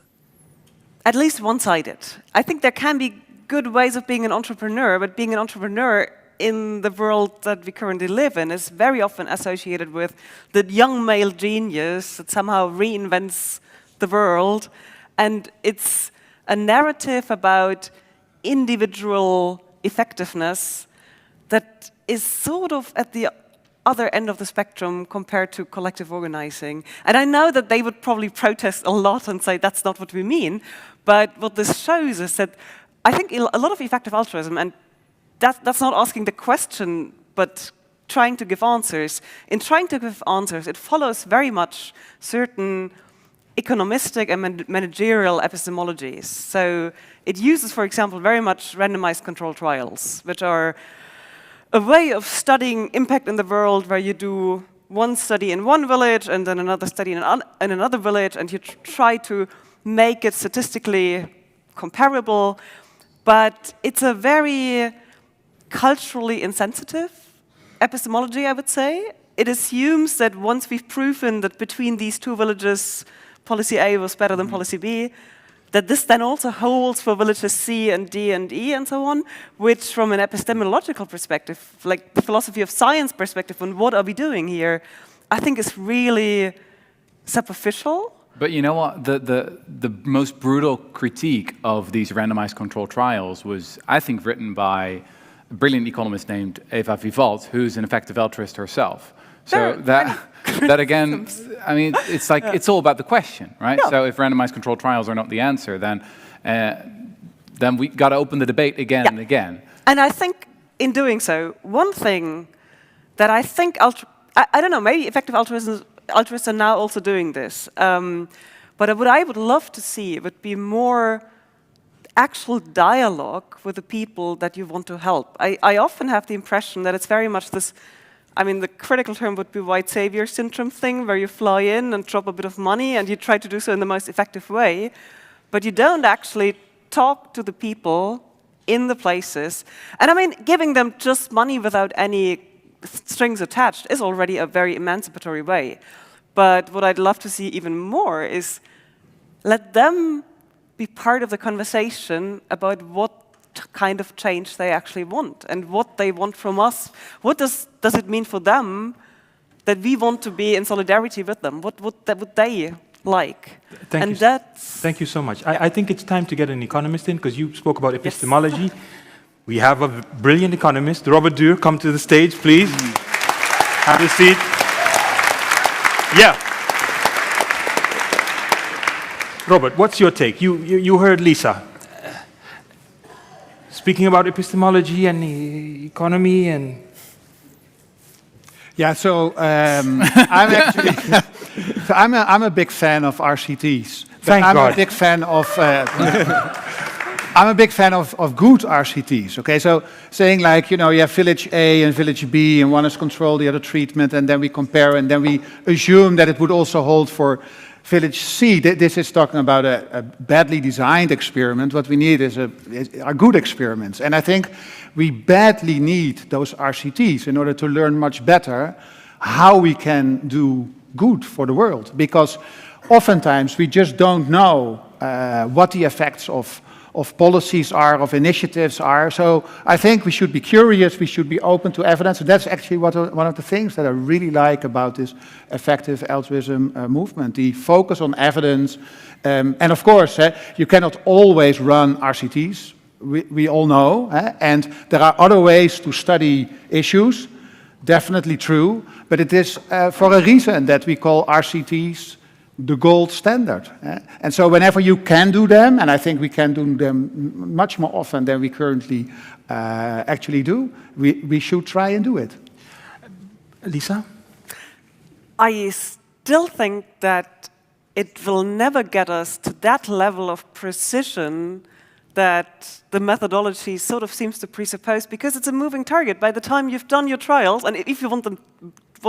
at least one-sided. I think there can be good ways of being an entrepreneur, but being an entrepreneur in the world that we currently live in is very often associated with the young male genius that somehow reinvents the world, and it's a narrative about individual effectiveness that is sort of at the other end of the spectrum compared to collective organizing. And I know that they would probably protest a lot and say that's not what we mean, but what this shows is that I think a lot of effective altruism, and that's not asking the question, but trying to give answers. In trying to give answers, it follows very much certain economistic and managerial epistemologies. So it uses, for example, very much randomized controlled trials, which are a way of studying impact in the world where you do one study in one village and then another study in another village, and you try to make it statistically comparable. But it's a very culturally insensitive epistemology, I would say. It assumes that once we've proven that between these two villages, policy A was better than policy B, that this then also holds for villages C and D and E and so on, which from an epistemological perspective, like the philosophy of science perspective, and what are we doing here, I think is really superficial. But you know what? The most brutal critique of these randomized control trials was, I think, written by a brilliant economist named Eva Vivaldi, who's an effective altruist herself. So that again, I mean, it's like it's all about the question, right? Yeah. So if randomized control trials are not the answer, then we got to open the debate again and again. And I think in doing so, one thing that I think I don't know, maybe effective altruists are now also doing this. But what I would love to see would be more actual dialogue with the people that you want to help. I often have the impression that it's very much this, I mean, the critical term would be white savior syndrome thing, where you fly in and drop a bit of money and you try to do so in the most effective way, but you don't actually talk to the people in the places. And I mean, giving them just money without any strings attached is already a very emancipatory way. But what I'd love to see even more is let them be part of the conversation about what kind of change they actually want and what they want from us. What does it mean for them that we want to be in solidarity with them? What would they like? Thank you so much. I think it's time to get an economist in, because you spoke about epistemology. Yes. We have a brilliant economist, Robert Dur. Come to the stage, please. Have a seat. Yeah. Robert, what's your take? You heard Lisa speaking about epistemology and the economy and... Yeah, so I'm actually I'm a big fan of RCTs. Thank God. A big fan of I'm a big fan of good RCTs. Okay, so saying like, you have village A and village B, and one is control, the other treatment, and then we compare, and then we assume that it would also hold for village C. This is talking about a badly designed experiment. What we need are good experiments, and I think we badly need those RCTs in order to learn much better how we can do good for the world, because oftentimes we just don't know what the effects of policies are, of initiatives are. So I think we should be curious, we should be open to evidence, and that's actually one of the things that I really like about this effective altruism movement, the focus on evidence. And of course, you cannot always run RCTs, we all know, and there are other ways to study issues, definitely true, but it is for a reason that we call RCTs the gold standard. And so whenever you can do them, and I think we can do them much more often than we currently actually do, we should try and do it. Lisa? I still think that it will never get us to that level of precision that the methodology sort of seems to presuppose, because it's a moving target. By the time you've done your trials, and if you want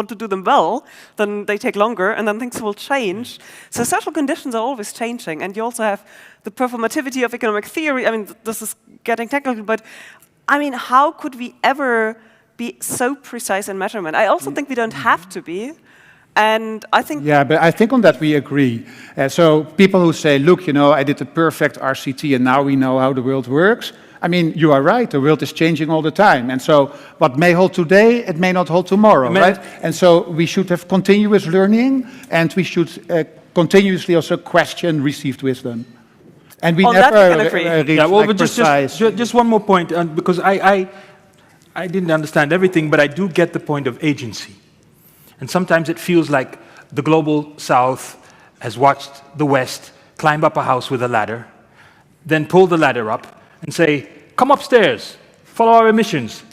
to do them well, then they take longer, and then things will change. So social conditions are always changing, and you also have the performativity of economic theory. I mean, this is getting technical, but I mean, how could we ever be so precise in measurement? I also think we don't have to be. And I think... Yeah, but I think on that we agree. So people who say, look, I did the perfect RCT and now we know how the world works. I mean, you are right, the world is changing all the time. And so what may hold today, it may not hold tomorrow, right? And so we should have continuous learning, and we should continuously also question received wisdom. And we never reach precise... Just one more point, because I didn't understand everything, but I do get the point of agency. And sometimes it feels like the global South has watched the West climb up a house with a ladder, then pull the ladder up and say, come upstairs, follow our emissions.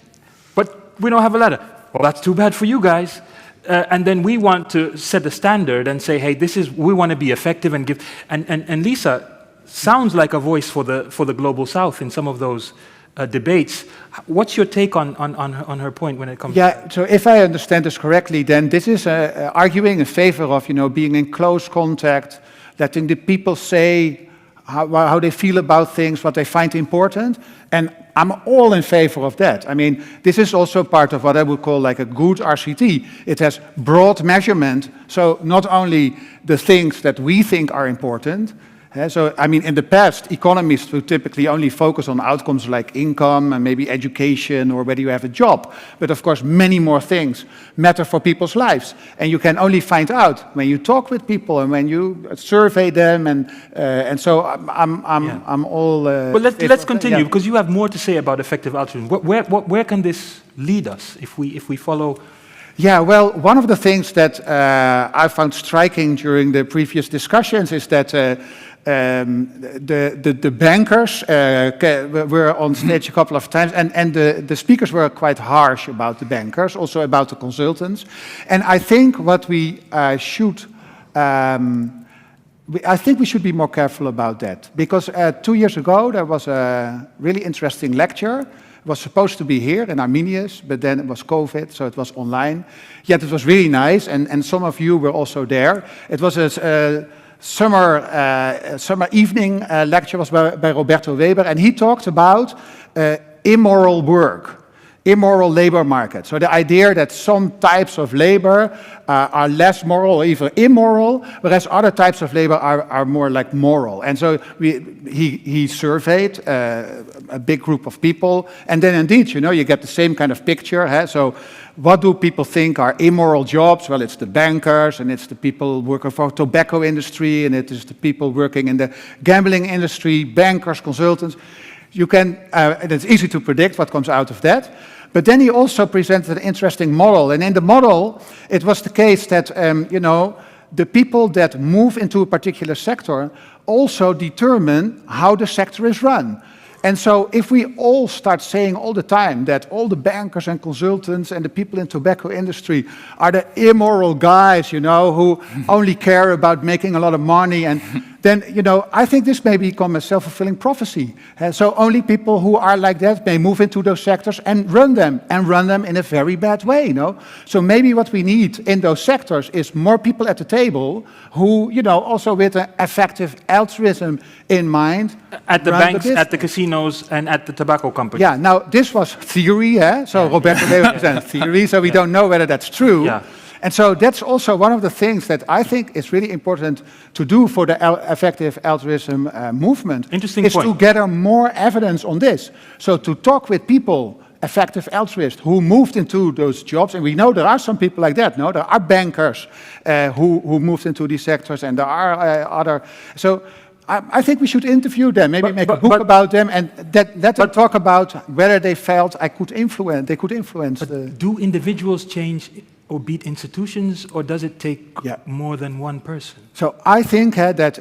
But we don't have a ladder. Well, that's too bad for you guys. And then we want to set a standard and say, hey, we want to be effective and give. And Lisa sounds like a voice for the global South in some of those debates. What's your take on her point when it comes to... So if I understand this correctly, then this is arguing in favor of, being in close contact, letting the people say how they feel about things, what they find important, and I'm all in favor of that. I mean, this is also part of what I would call like a good RCT. It has broad measurement, so not only the things that we think are important. So, I mean, in the past, economists would typically only focus on outcomes like income and maybe education or whether you have a job. But of course, many more things matter for people's lives. And you can only find out when you talk with people and when you survey them. And so I'm all... But let's continue, because you have more to say about effective altruism. Where can this lead us if we follow... Yeah, well, one of the things that I found striking during the previous discussions is that the bankers were on stage a couple of times, and the speakers were quite harsh about the bankers, also about the consultants. And I think what we should... I think we should be more careful about that, because 2 years ago there was a really interesting lecture. It was supposed to be here in Arminius, but then it was COVID, so it was online. Yet it was really nice, and some of you were also there. It was a summer evening lecture was by Robert Dur, and he talked about immoral work. immoral labor market. So the idea that some types of labor are less moral or even immoral, whereas other types of labor are more like moral. And so he surveyed a big group of people, and then indeed, you get the same kind of picture. So what do people think are immoral jobs? Well, it's the bankers, and it's the people working for tobacco industry, and it is the people working in the gambling industry, bankers, consultants. You can, and it's easy to predict what comes out of that. But then he also presented an interesting model. And in the model, it was the case that, the people that move into a particular sector also determine how the sector is run. And so if we all start saying all the time that all the bankers and consultants and the people in tobacco industry are the immoral guys, who only care about making a lot of money, and then, I think this may become a self-fulfilling prophecy. So only people who are like that may move into those sectors and run them in a very bad way, So maybe what we need in those sectors is more people at the table who, also with an effective altruism in mind. At the banks, at the casinos, and at the tobacco companies. Yeah, now this was theory, so Roberto presented theory, so we don't know whether that's true. Yeah. And so that's also one of the things that I think is really important to do for the effective altruism movement. Interesting is point. to gather more evidence on this. So to talk with people, effective altruists, who moved into those jobs, and we know there are some people like that, no? There are bankers who moved into these sectors, and there are other. So I think we should interview them, maybe make a book about them, and let them talk about whether they felt they could influence. Do individuals change or beat institutions, or does it take more than one person? So I think that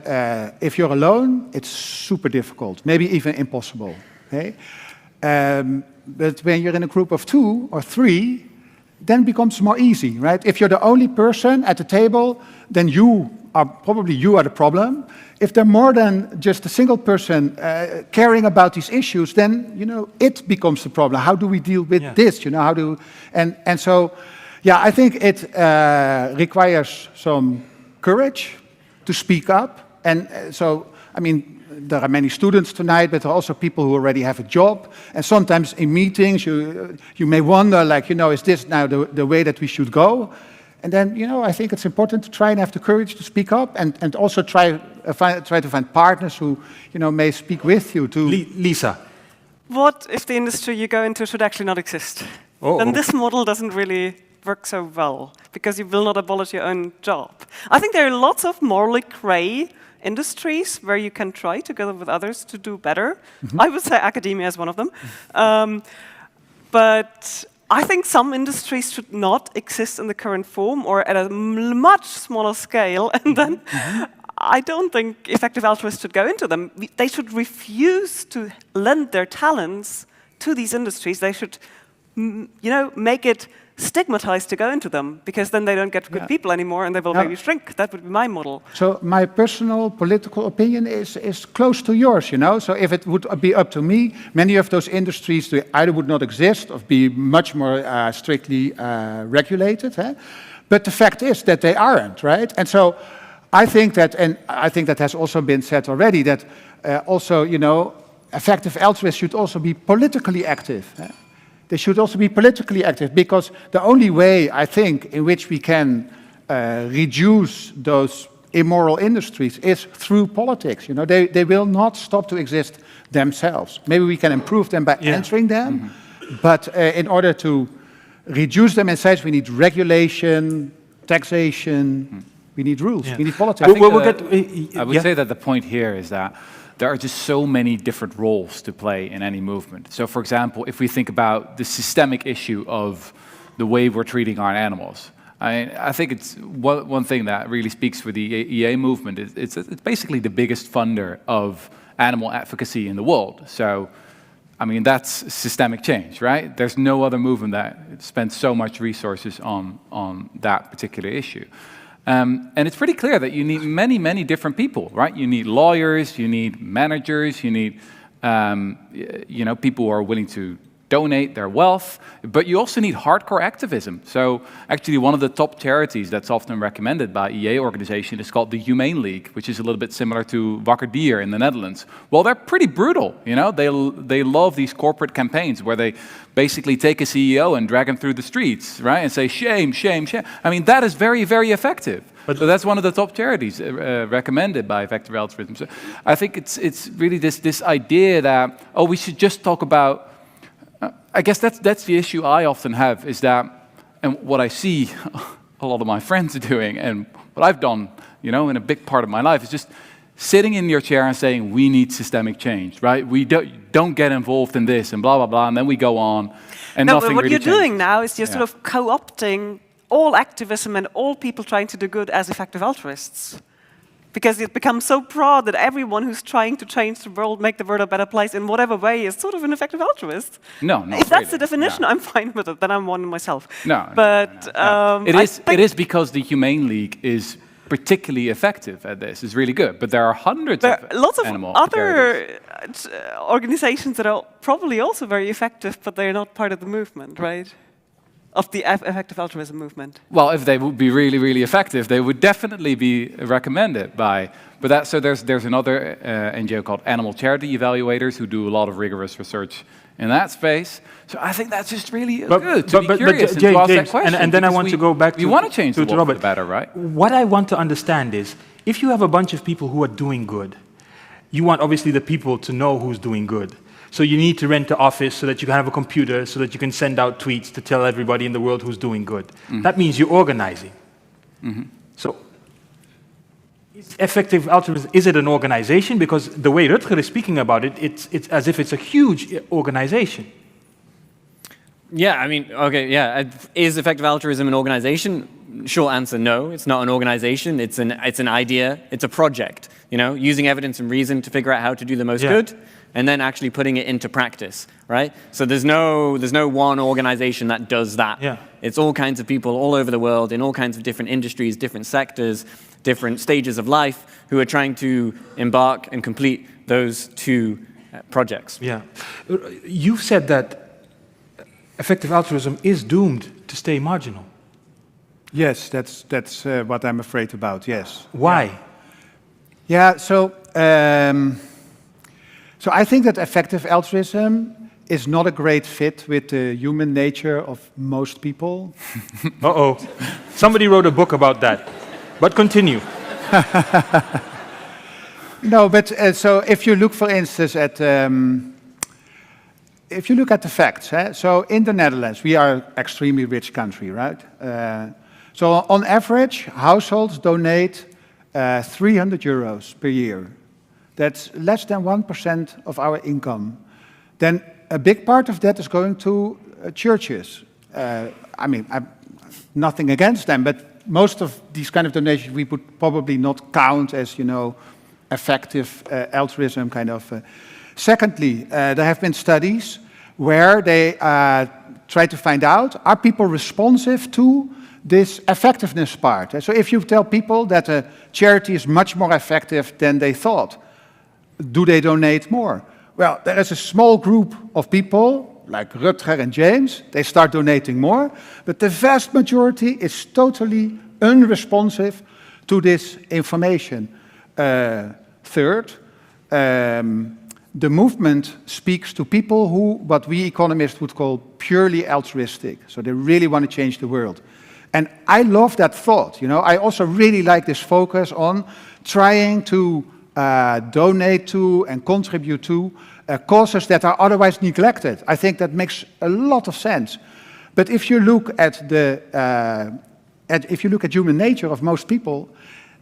if you're alone, it's super difficult, maybe even impossible. Okay? But when you're in a group of 2 or 3, then it becomes more easy, right? If you're the only person at the table, then you are the problem. If there are more than just a single person caring about these issues, then it becomes the problem. How do we deal with this? And so. Yeah, I think it requires some courage to speak up. And so, there are many students tonight, but there are also people who already have a job. And sometimes in meetings, you may wonder, is this now the way that we should go? And then, I think it's important to try and have the courage to speak up, and also try to find partners who, may speak with you. Lisa. What if the industry you go into should actually not exist? Then this model doesn't really work so well, because you will not abolish your own job. I think there are lots of morally gray industries where you can try together with others to do better. I would say academia is one of them. But I think some industries should not exist in the current form or at a much smaller scale, and then I don't think effective altruists should go into them. They should refuse to lend their talents to these industries. They should, make it stigmatized to go into them, because then they don't get good people anymore, and they will maybe shrink. That would be my model. So my personal political opinion is close to yours, So if it would be up to me, many of those industries they either would not exist or be much more strictly regulated. But the fact is that they aren't, right? And so I think that has also been said already, that also, effective altruists should also be politically active. They should also be politically active, because the only way, I think, in which we can reduce those immoral industries is through politics. They will not stop to exist themselves. Maybe we can improve them by answering them, but in order to reduce them in size, we need regulation, taxation, we need rules, we need politics. I would say that the point here is that there are just so many different roles to play in any movement. So, for example, if we think about the systemic issue of the way we're treating our animals, I think it's one thing that really speaks for the EA movement. It's basically the biggest funder of animal advocacy in the world. So, that's systemic change, right? There's no other movement that spends so much resources on that particular issue. And it's pretty clear that you need many, many different people, right? You need lawyers, you need managers, you need, people who are willing to donate their wealth, but you also need hardcore activism. So actually one of the top charities that's often recommended by EA organization is called the Humane League, which is a little bit similar to Rutger Dur in the Netherlands. Well, they're pretty brutal, you know. They love these corporate campaigns where they basically take a CEO and drag him through the streets, right, and say shame, shame, shame. I mean, that is very, very effective. So that's one of the top charities recommended by effective altruism. So I think it's really this idea that, oh, we should just talk about. I guess that's the issue I often have, is that, and what I see a lot of my friends are doing, and what I've done, you know, in a big part of my life, is just sitting in your chair and saying, we need systemic change, right? We don't get involved in this, and blah, blah, blah, and then we go on, and No, nothing but what really you're changes. doing now is you're sort of co-opting all activism and all people trying to do good as effective altruists. Because it becomes so broad that everyone who's trying to change the world, make the world a better place in whatever way, is sort of an effective altruist. No, If that's really. the definition, No. I'm fine with it. Then I'm one myself. No, But no. I It think is because the Humane League is particularly effective at this. It's really good, but there are hundreds there of are lots of animal other charities. organizations that are probably also very effective, but they're not part of the movement, right? Of the effective altruism movement. Well, if they would be really, really effective, they would definitely be recommended by. But that, so there's another NGO called Animal Charity Evaluators who do a lot of rigorous research in that space. So I think that's just really good to be curious and to ask that question. And then I want to go back to want to change the world Robert. for the better, right? What I want to understand is, if you have a bunch of people who are doing good, you want obviously the people to know who's doing good. So you need to rent an office so that you can have a computer, so that you can send out tweets to tell everybody in the world who's doing good. That means you're organizing. So is effective altruism, is it an organization? Because the way Rutger is speaking about it, it's as if it's a huge organization. Yeah, I mean, okay, yeah. Is effective altruism an organization? Short answer, no. It's not an organization. It's an idea. It's a project. You know, using evidence and reason to figure out how to do the most good, and then actually putting it into practice, right? So there's no one organization that does that. Yeah. It's all kinds of people all over the world in all kinds of different industries, different sectors, different stages of life who are trying to embark and complete those two projects. Yeah. You've said that effective altruism is doomed to stay marginal. Yes, that's what I'm afraid about, yes. Why? Yeah, so I think that effective altruism is not a great fit with the human nature of most people. Uh-oh. Somebody wrote a book about that. But continue. No, but so if you look, for instance, at if you look at the facts, so in the Netherlands, we are an extremely rich country, right? So on average, households donate 300 euros per year. That's less than 1% of our income. Then a big part of that is going to churches. I mean, nothing against them, but most of these kind of donations we would probably not count as, you know, effective altruism kind of. Secondly, there have been studies where they try to find out, are people responsive to this effectiveness part? So if you tell people that a charity is much more effective than they thought, do they donate more? Well, there is a small group of people, like Rutger and James, they start donating more, but the vast majority is totally unresponsive to this information. Third, the movement speaks to people who, what we economists would call purely altruistic. So they really want to change the world. And I love that thought. You know, I also really like this focus on trying to donate to and contribute to causes that are otherwise neglected. I think that makes a lot of sense. But if you look at human nature of most people,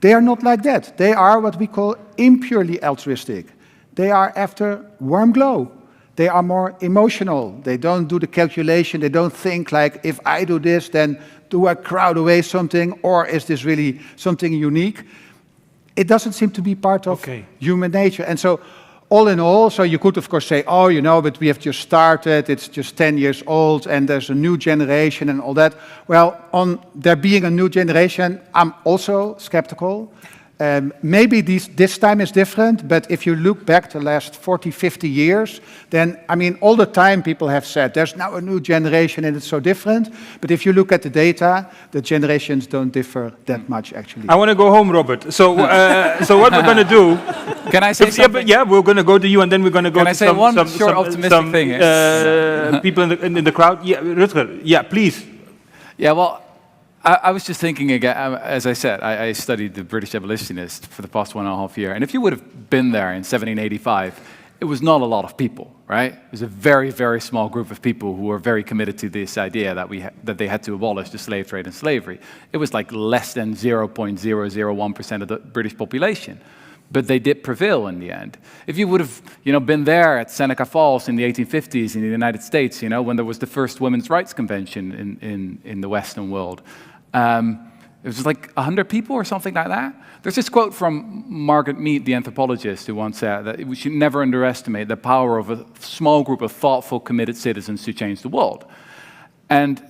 they are not like that. They are what we call impurely altruistic. They are after warm glow. They are more emotional. They don't do the calculation. They don't think like, if I do this, then do I crowd away something, or is this really something unique? It doesn't seem to be part of human nature. And so, all in all, so you could of course say, oh, you know, but we have just started, it's just 10 years old, and there's a new generation and all that. Well, on there being a new generation, I'm also skeptical. Maybe this time is different, but if you look back the last 40, 50 years, then, I mean, all the time people have said, there's now a new generation and it's so different. But if you look at the data, the generations don't differ that much, actually. I want to go home, Robert. So, so what we're going to do... Can I say something? Yeah, we're going to go to you, and then we're going to go Can to I say one short optimistic thing? people in the crowd. Yeah, Rutger, yeah, please. Yeah, well, I was just thinking again, as I said, I studied the British abolitionist for the past 1.5 years, and if you would have been there in 1785, it was not a lot of people, right? It was a very, very small group of people who were very committed to this idea that they had to abolish the slave trade and slavery. It was like less than 0.001% of the British population. But they did prevail in the end. If you would have, been there at Seneca Falls in the 1850s in the United States, when there was the first women's rights convention in the Western world, it was like 100 people or something like that. There's this quote from Margaret Mead, the anthropologist, who once said that we should never underestimate the power of a small group of thoughtful, committed citizens to change the world. And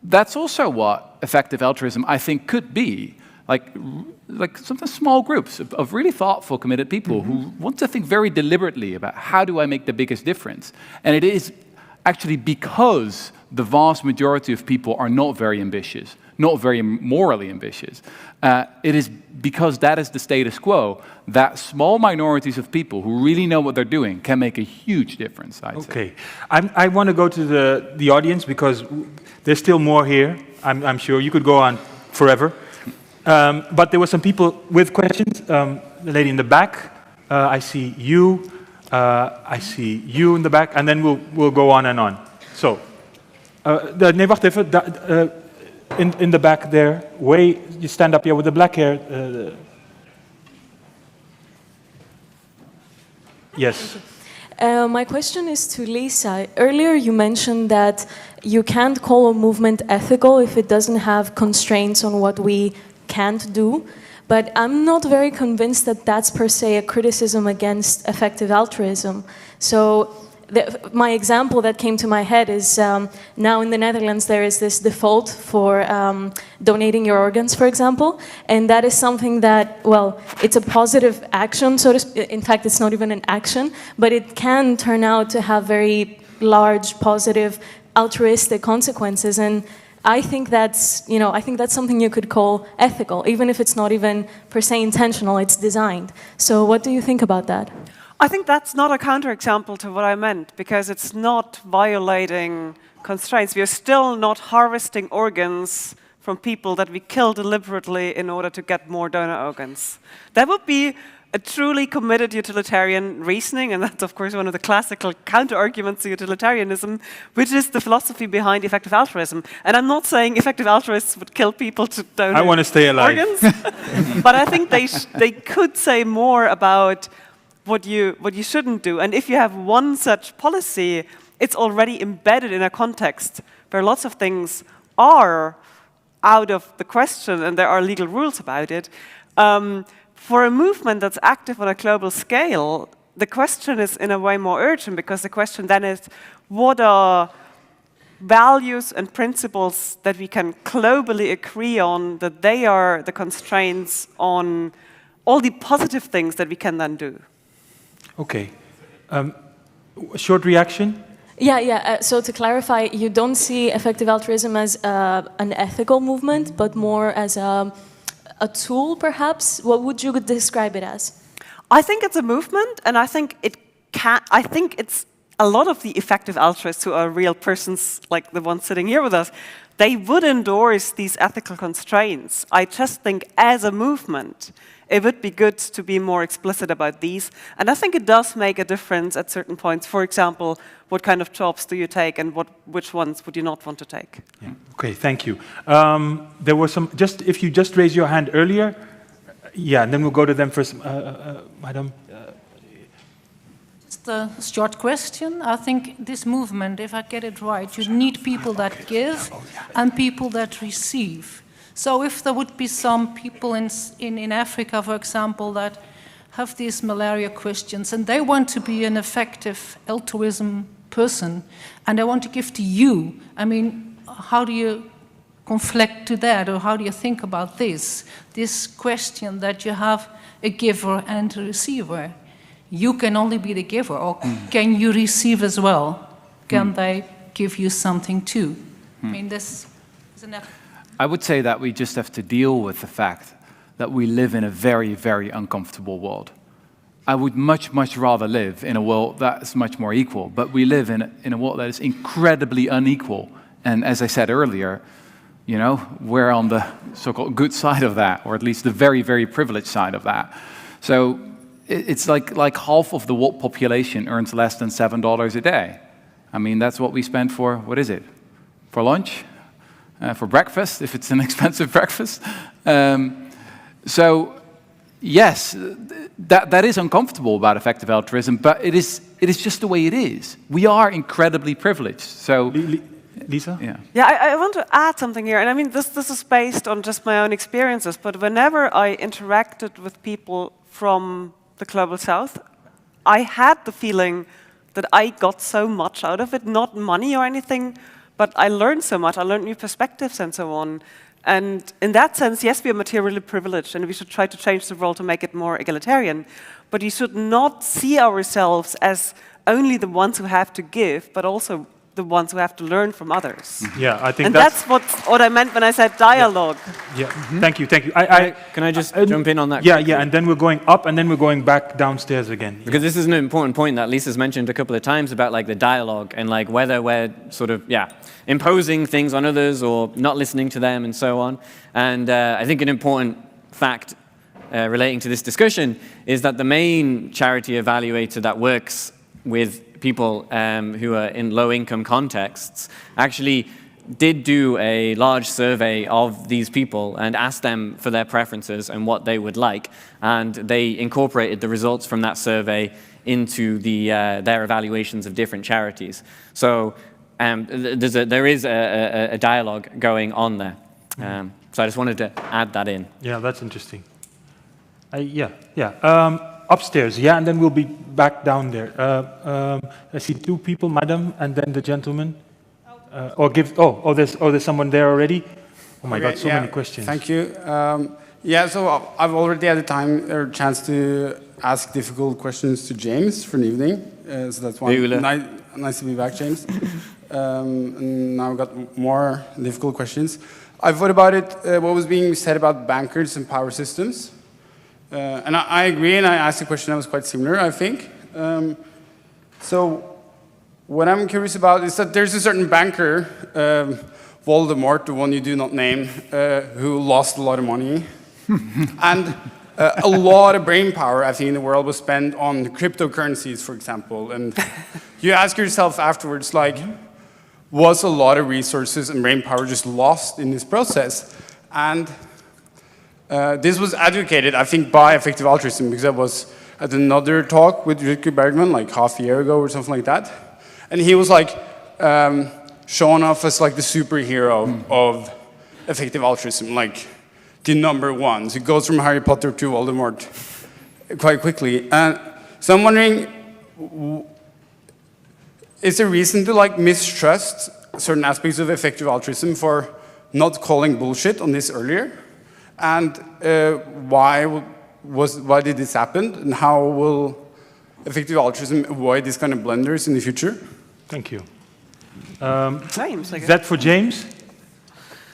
that's also what effective altruism, I think, could be. Like sometimes small groups of really thoughtful, committed people who want to think very deliberately about how do I make the biggest difference. And it is actually because the vast majority of people are not very ambitious, not very morally ambitious. It is because that is the status quo that small minorities of people who really know what they're doing can make a huge difference, I'd say. Okay. I want to go to the audience because there's still more here. I'm sure you could go on forever. But there were some people with questions. The lady in the back, I see you, I see you in the back, and then we'll go on and on. So, nee, wacht even. In the back there, you stand up here with the black hair. Yes. My question is to Lisa. Earlier you mentioned that you can't call a movement ethical if it doesn't have constraints on what we can't do, but I'm not very convinced that that's per se a criticism against effective altruism. So my example that came to my head is now in the Netherlands there is this default for donating your organs, for example, and that is something that, well, it's a positive action, so to speak. In fact, it's not even an action, but it can turn out to have very large, positive, altruistic consequences. And I think that's something you could call ethical, even if it's not even per se intentional, it's designed. So what do you think about that? I think that's not a counterexample to what I meant, because it's not violating constraints. We are still not harvesting organs from people that we kill deliberately in order to get more donor organs. That would be a truly committed utilitarian reasoning, and that's of course one of the classical counter-arguments to utilitarianism, which is the philosophy behind effective altruism. And I'm not saying effective altruists would kill people to donate I want to stay alive. organs, but I think they could say more about what you shouldn't do. And if you have one such policy, it's already embedded in a context where lots of things are out of the question and there are legal rules about it. For a movement that's active on a global scale, the question is in a way more urgent, because the question then is, what are values and principles that we can globally agree on, that they are the constraints on all the positive things that we can then do? Okay. Short reaction? Yeah. So to clarify, you don't see effective altruism as an ethical movement, but more as a tool, perhaps? What would you describe it as? I think it's a movement, and I think it's a lot of the effective altruists who are real persons, like the ones sitting here with us, they would endorse these ethical constraints. I just think as a movement, it would be good to be more explicit about these. And I think it does make a difference at certain points. For example, what kind of jobs do you take and which ones would you not want to take? Yeah. Okay, thank you. There were some, if you just raised your hand earlier, yeah, and then we'll go to them first. Madam? Just a short question. I think this movement, if I get it right, you need people that give and people that receive. So if there would be some people in Africa, for example, that have these malaria questions and they want to be an effective altruism person and they want to give to you, I mean, how do you conflict to that, or how do you think about this question that you have a giver and a receiver? You can only be the giver, or can you receive as well? Can they give you something too? I mean, this is enough. I would say that we just have to deal with the fact that we live in a very, very uncomfortable world. I would much, much rather live in a world that's much more equal, but we live in a world that is incredibly unequal. And as I said earlier, you know, we're on the so-called good side of that, or at least the very, very privileged side of that. So it's like half of the world population earns less than $7 a day. I mean, that's what we spend for, what is it? For lunch? For breakfast, if it's an expensive breakfast. So, yes, that is uncomfortable about effective altruism, but it is just the way it is. We are incredibly privileged. So, Lisa? Yeah, I want to add something here, and I mean, this is based on just my own experiences, but whenever I interacted with people from the Global South, I had the feeling that I got so much out of it, not money or anything, but I learned so much. I learned new perspectives and so on. And in that sense, yes, we are materially privileged, and we should try to change the world to make it more egalitarian. But you should not see ourselves as only the ones who have to give, but also the ones who have to learn from others. Yeah, I think and that's what I meant when I said dialogue. Yeah, thank you. Can I just jump in on that? Yeah, and then we're going up, and then we're going back downstairs again. Because this is an important point that Lisa's mentioned a couple of times about like the dialogue and like whether we're sort of, imposing things on others or not listening to them and so on. And I think an important fact relating to this discussion is that the main charity evaluator that works with people who are in low-income contexts actually did do a large survey of these people and asked them for their preferences and what they would like, and they incorporated the results from that survey into their evaluations of different charities. So there is a dialogue going on there. So I just wanted to add that in. Yeah, that's interesting. Upstairs, and then we'll be back down there. I see two people, madam, and then the gentleman. There's someone there already. Oh my God, so many questions. Thank you. So I've already had a chance to ask difficult questions to James for an evening. So that's one. Nice to be back, James. And now I've got more difficult questions. I thought about it, what was being said about bankers and power systems. And I agree, and I asked a question that was quite similar, I think. So what I'm curious about is that there's a certain banker, Voldemort, the one you do not name, who lost a lot of money. And a lot of brain power, I think, in the world was spent on cryptocurrencies, for example. And you ask yourself afterwards, like, was a lot of resources and brain power just lost in this process? And this was advocated, I think, by effective altruism, because I was at another talk with Rutger Bregman, like half a year ago or something like that. And he was like shown off as like the superhero of effective altruism, like the number one. So it goes from Harry Potter to Voldemort quite quickly. So I'm wondering, is there reason to like mistrust certain aspects of effective altruism for not calling bullshit on this earlier? And why did this happen? And how will effective altruism avoid these kind of blunders in the future? Thank you. James, is that for James?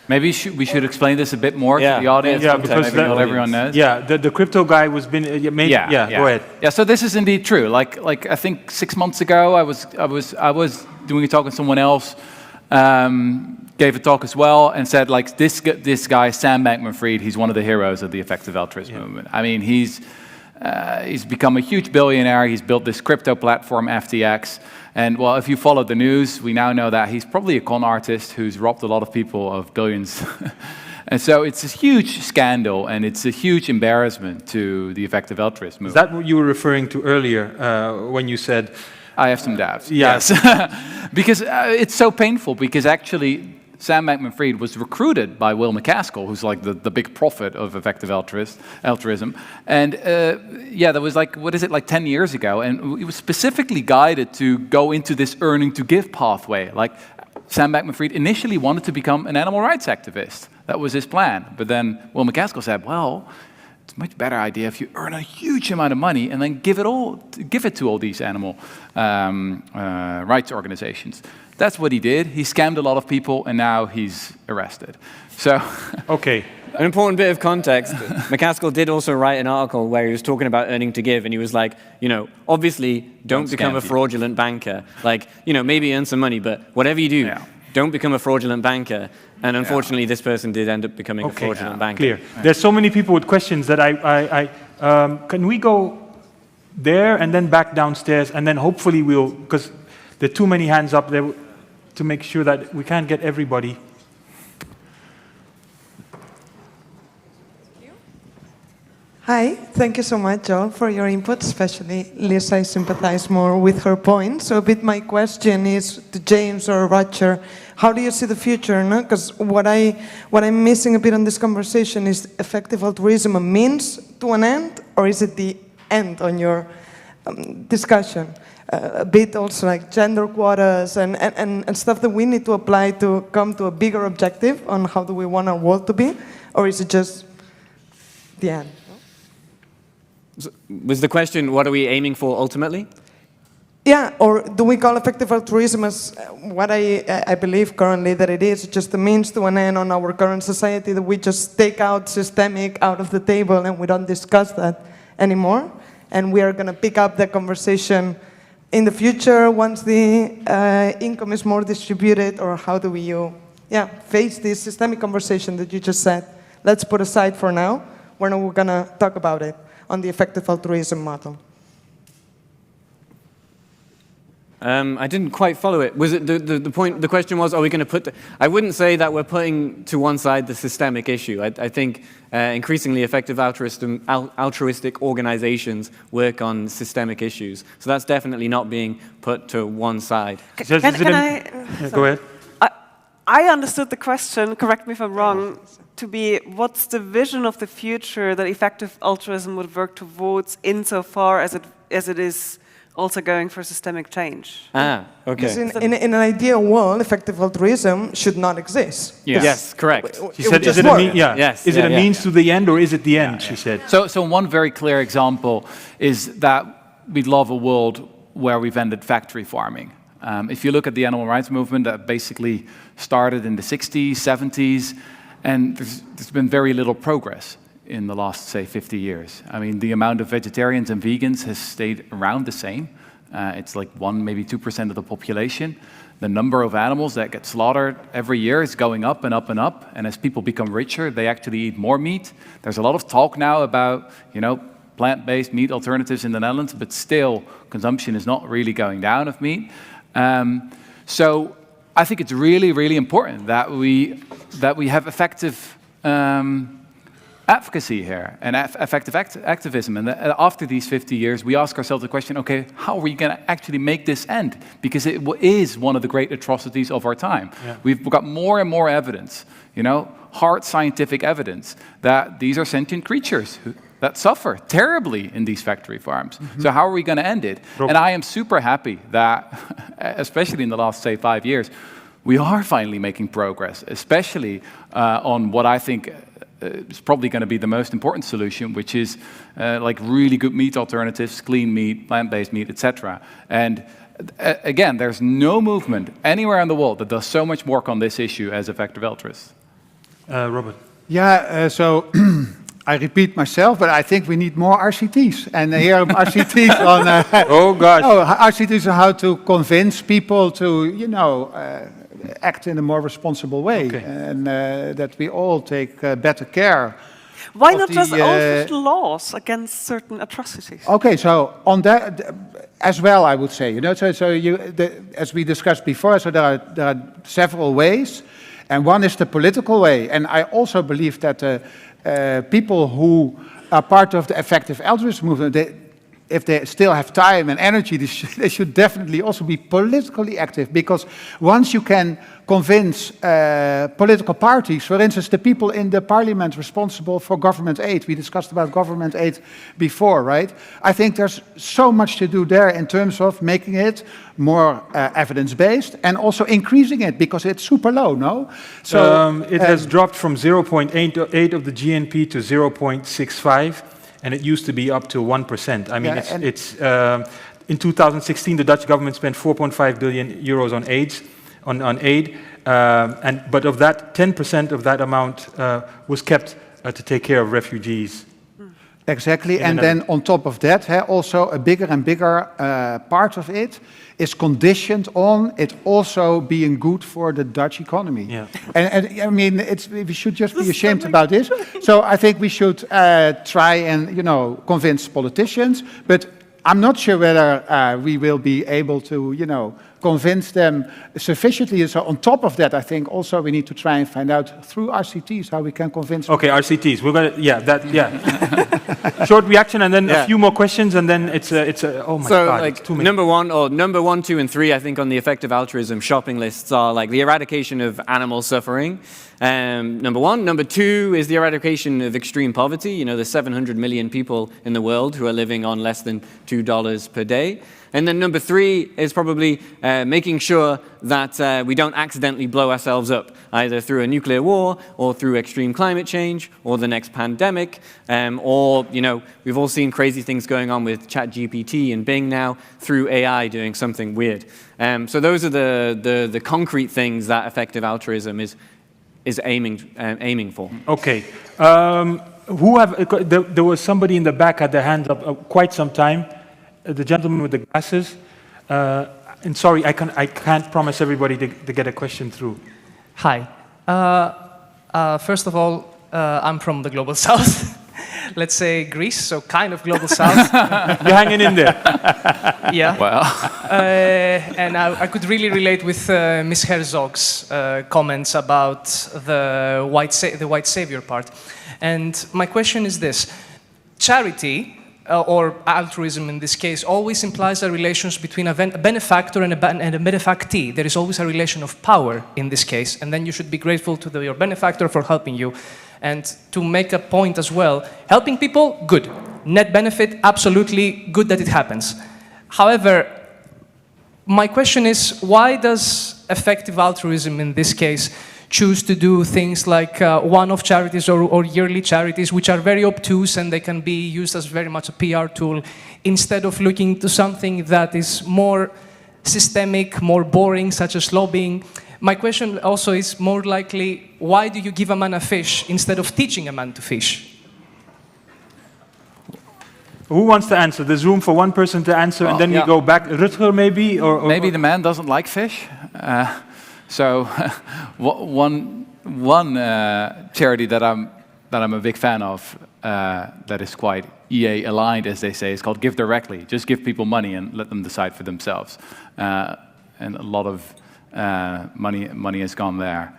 Maybe we should explain this a bit more to the audience. Because maybe not everyone knows. Yeah, the crypto guy was been. Go ahead. Yeah, so this is indeed true. Like I think 6 months ago, I was doing a talk with someone else. Gave a talk as well and said, like, this guy, Sam Bankman-Fried, he's one of the heroes of the effective altruism movement. I mean, he's become a huge billionaire. He's built this crypto platform, FTX. And, well, if you follow the news, we now know that he's probably a con artist who's robbed a lot of people of billions. And so it's a huge scandal, and it's a huge embarrassment to the effective altruism movement. Is that what you were referring to earlier when you said... I have some doubts. Yes. Because it's so painful, because actually Sam Bankman-Fried was recruited by Will McCaskill, who's like the big prophet of effective altruism. And that was like, 10 years ago, and he was specifically guided to go into this earning to give pathway. Like, Sam Bankman-Fried initially wanted to become an animal rights activist. That was his plan. But then Will MacAskill said, well, it's a much better idea if you earn a huge amount of money and then give it to all these animal rights organizations. That's what he did. He scammed a lot of people, and now he's arrested. So, okay. An important bit of context, MacAskill did also write an article where he was talking about earning to give, and he was like, obviously don't become a fraudulent banker. Like, maybe earn some money, but whatever you do, don't become a fraudulent banker. And unfortunately, this person did end up becoming a fraudulent banker. Clear. There's so many people with questions that can we go there and then back downstairs, and then hopefully because there are too many hands up there to make sure that we can't get everybody. Hi, thank you so much, Joel, for your input, especially Lisa. I sympathize more with her point. So a bit my question is to James or Rutger, how do you see the future? Because what I'm missing a bit on this conversation is effective altruism a means to an end, or is it the end on your discussion? A bit also like gender quotas and stuff that we need to apply to come to a bigger objective on how do we want our world to be, or is it just the end? Was the question, what are we aiming for ultimately? Yeah, or do we call effective altruism as what I believe currently that it is, just a means to an end on our current society, that we just take out systemic out of the table and we don't discuss that anymore, and we are going to pick up the conversation in the future once the income is more distributed, or how do we face this systemic conversation that you just said? Let's put aside for now. We're not going to talk about it on the effective altruism model. I didn't quite follow it. Was it the point? The question was, are we going to put? I wouldn't say that we're putting to one side the systemic issue. I think increasingly effective altruistic organizations work on systemic issues. So that's definitely not being put to one side. Go ahead. I understood the question, correct me if I'm wrong, to be what's the vision of the future that effective altruism would work towards insofar as it is also going for systemic change. Okay. In an ideal world, effective altruism should not exist. Yes, correct. She said, is it a means to the end, or is it the end, she said. So one very clear example is that we'd love a world where we've ended factory farming. If you look at the animal rights movement that basically started in the 60s, 70s, and there's been very little progress in the last, say, 50 years. I mean, the amount of vegetarians and vegans has stayed around the same. It's like 1, maybe 2% of the population. The number of animals that get slaughtered every year is going up and up and up. And as people become richer, they actually eat more meat. There's a lot of talk now about, plant-based meat alternatives in the Netherlands, but still consumption is not really going down of meat. So I think it's really, really important that we have effective advocacy here and effective activism. And after these 50 years, we ask ourselves the question, okay, how are we going to actually make this end? Because it is one of the great atrocities of our time. Yeah. We've got more and more evidence, hard scientific evidence that these are sentient creatures that suffer terribly in these factory farms. Mm-hmm. So how are we going to end it? And I am super happy that, especially in the last, say, 5 years, we are finally making progress, especially on what I think is probably going to be the most important solution, which is like really good meat alternatives, clean meat, plant-based meat, etc. And again, there's no movement anywhere in the world that does so much work on this issue as effective altruists. Robert. Yeah, so I repeat myself, but I think we need more RCTs. And here are RCTs on... oh, gosh. RCTs on how to convince people to, act in a more responsible way. Okay. And that we all take better care. Why not just also laws against certain atrocities? Okay, so on that as well, I would say, as we discussed before, so there are several ways. And one is the political way. And I also believe that people who are part of the effective altruism movement, if they still have time and energy, they should definitely also be politically active, because once you can convince political parties, for instance, the people in the parliament responsible for government aid, we discussed about government aid before, right? I think there's so much to do there in terms of making it more evidence-based and also increasing it, because it's super low, no? So it has dropped from 0.8 of the GNP to 0.65. And it used to be up to 1%. I mean, in 2016, the Dutch government spent 4.5 billion euros on aid, but of that, 10% of that amount was kept to take care of refugees. Exactly, and then on top of that, also a bigger and bigger part of it is conditioned on it also being good for the Dutch economy. Yeah. And I mean, we should just be ashamed about this. So I think we should try and, convince politicians, but I'm not sure whether we will be able to, convince them sufficiently. So on top of that, I think also we need to try and find out through RCTs how we can convince them. Okay, RCTs. We're gonna, Short reaction, and then a few more questions, and then it's oh my God. So like number 1, 2, and 3, I think on the effective altruism shopping lists are like the eradication of animal suffering. Number 1. Number 2 is the eradication of extreme poverty. There's 700 million people in the world who are living on less than $2 per day. And then number 3 is probably making sure that we don't accidentally blow ourselves up, either through a nuclear war or through extreme climate change or the next pandemic, or, we've all seen crazy things going on with ChatGPT and Bing now through AI doing something weird. So those are the concrete things that effective altruism is aiming for. Okay. There was somebody in the back had their hands up quite some time. The gentleman with the glasses. And sorry, I can't promise everybody to get a question through. Hi. First of all, I'm from the global south. Let's say Greece, so kind of global south. You're hanging in there. Yeah. Wow. And I could really relate with Ms. Herzog's comments about the white savior part. And my question is this: charity, or altruism in this case, always implies a relation between a benefactor and a benefactee. There is always a relation of power in this case, and then you should be grateful to your benefactor for helping you. And to make a point as well, helping people, good. Net benefit, absolutely good that it happens. However, my question is, why does effective altruism in this case choose to do things like one-off charities or yearly charities, which are very obtuse and they can be used as very much a PR tool, instead of looking to something that is more systemic, more boring, such as lobbying? My question also is more likely, why do you give a man a fish instead of teaching a man to fish? Who wants to answer? There's room for one person to answer, and then we go back. Rutger, maybe? Or maybe the man doesn't like fish. So one charity that I'm a big fan of, that is quite EA aligned, as they say, is called Give Directly. Just give people money and let them decide for themselves. And a lot of money has gone there.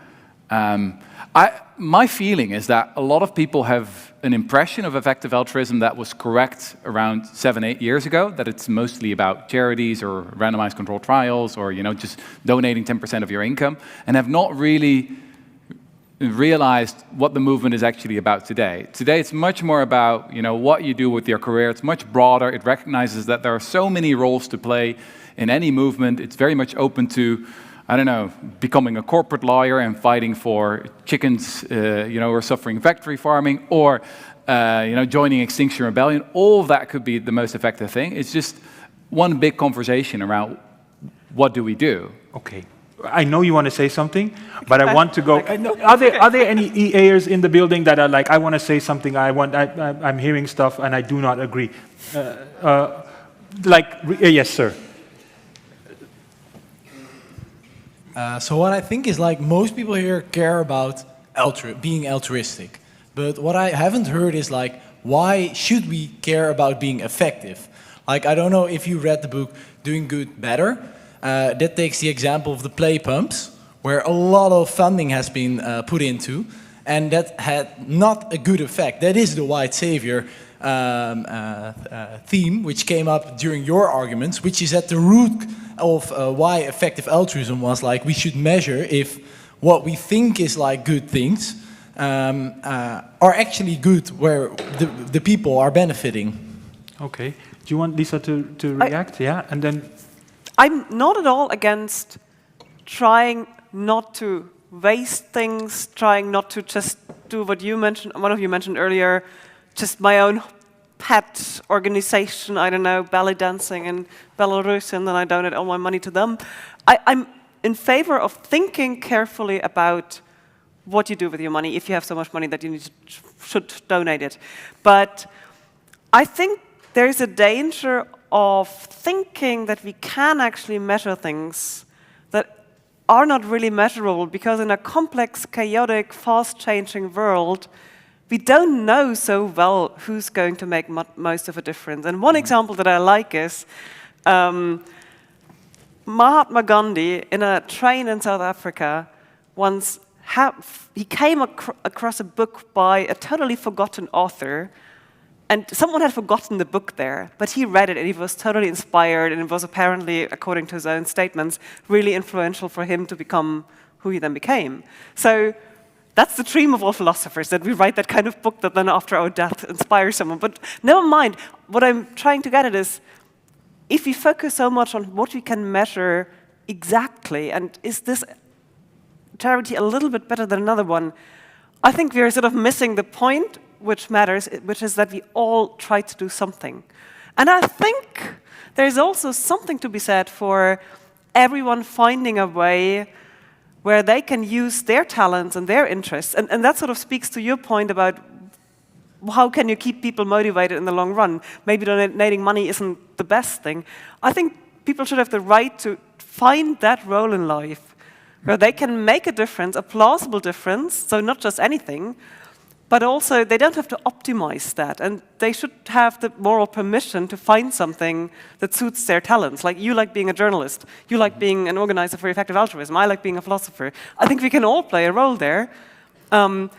My feeling is that a lot of people have an impression of effective altruism that was correct around 7-8 years ago, that it's mostly about charities or randomized controlled trials or just donating 10% of your income, and have not really realized what the movement is actually about today. Today it's much more about what you do with your career. It's much broader. It recognizes that there are so many roles to play in any movement. It's very much open to, I don't know, becoming a corporate lawyer and fighting for chickens, who are suffering factory farming, or joining Extinction Rebellion. All of that could be the most effective thing. It's just one big conversation around what do we do. Okay, I know you want to say something, but I want to go. Are there any EAers in the building that are like, I want to say something? I'm hearing stuff and I do not agree. Yes, sir. So what I think is, like, most people here care about being altruistic. But what I haven't heard is, like, why should we care about being effective? Like, I don't know if you read the book Doing Good, Better. That takes the example of the play pumps, where a lot of funding has been put into, and that had not a good effect. That is the white savior theme, which came up during your arguments, which is at the root of why effective altruism was like we should measure if what we think is like good things are actually good, where the people are benefiting. Okay. Do you want Lisa to react? Yeah, and then I'm not at all against trying not to waste things, trying not to just do what you mentioned, one of you mentioned earlier, just my own pet organization, I don't know, ballet dancing in Belarus, and then I donate all my money to them. I'm in favor of thinking carefully about what you do with your money, if you have so much money that you should donate it. But I think there's a danger of thinking that we can actually measure things that are not really measurable, because in a complex, chaotic, fast-changing world, we don't know so well who's going to make most of a difference. And one example that I like is Mahatma Gandhi, in a train in South Africa, once he came across a book by a totally forgotten author, and someone had forgotten the book there, but he read it and he was totally inspired, and it was apparently, according to his own statements, really influential for him to become who he then became. So that's the dream of all philosophers, that we write that kind of book that then after our death inspires someone. But never mind, what I'm trying to get at is, if we focus so much on what we can measure exactly, and is this charity a little bit better than another one, I think we're sort of missing the point which matters, which is that we all try to do something. And I think there's also something to be said for everyone finding a way where they can use their talents and their interests. And that sort of speaks to your point about how can you keep people motivated in the long run. Maybe donating money isn't the best thing. I think people should have the right to find that role in life where they can make a difference, a plausible difference, so not just anything, but also they don't have to optimize that, and they should have the moral permission to find something that suits their talents. Like you like being a journalist, you like being an organizer for effective altruism, I like being a philosopher. I think we can all play a role there, and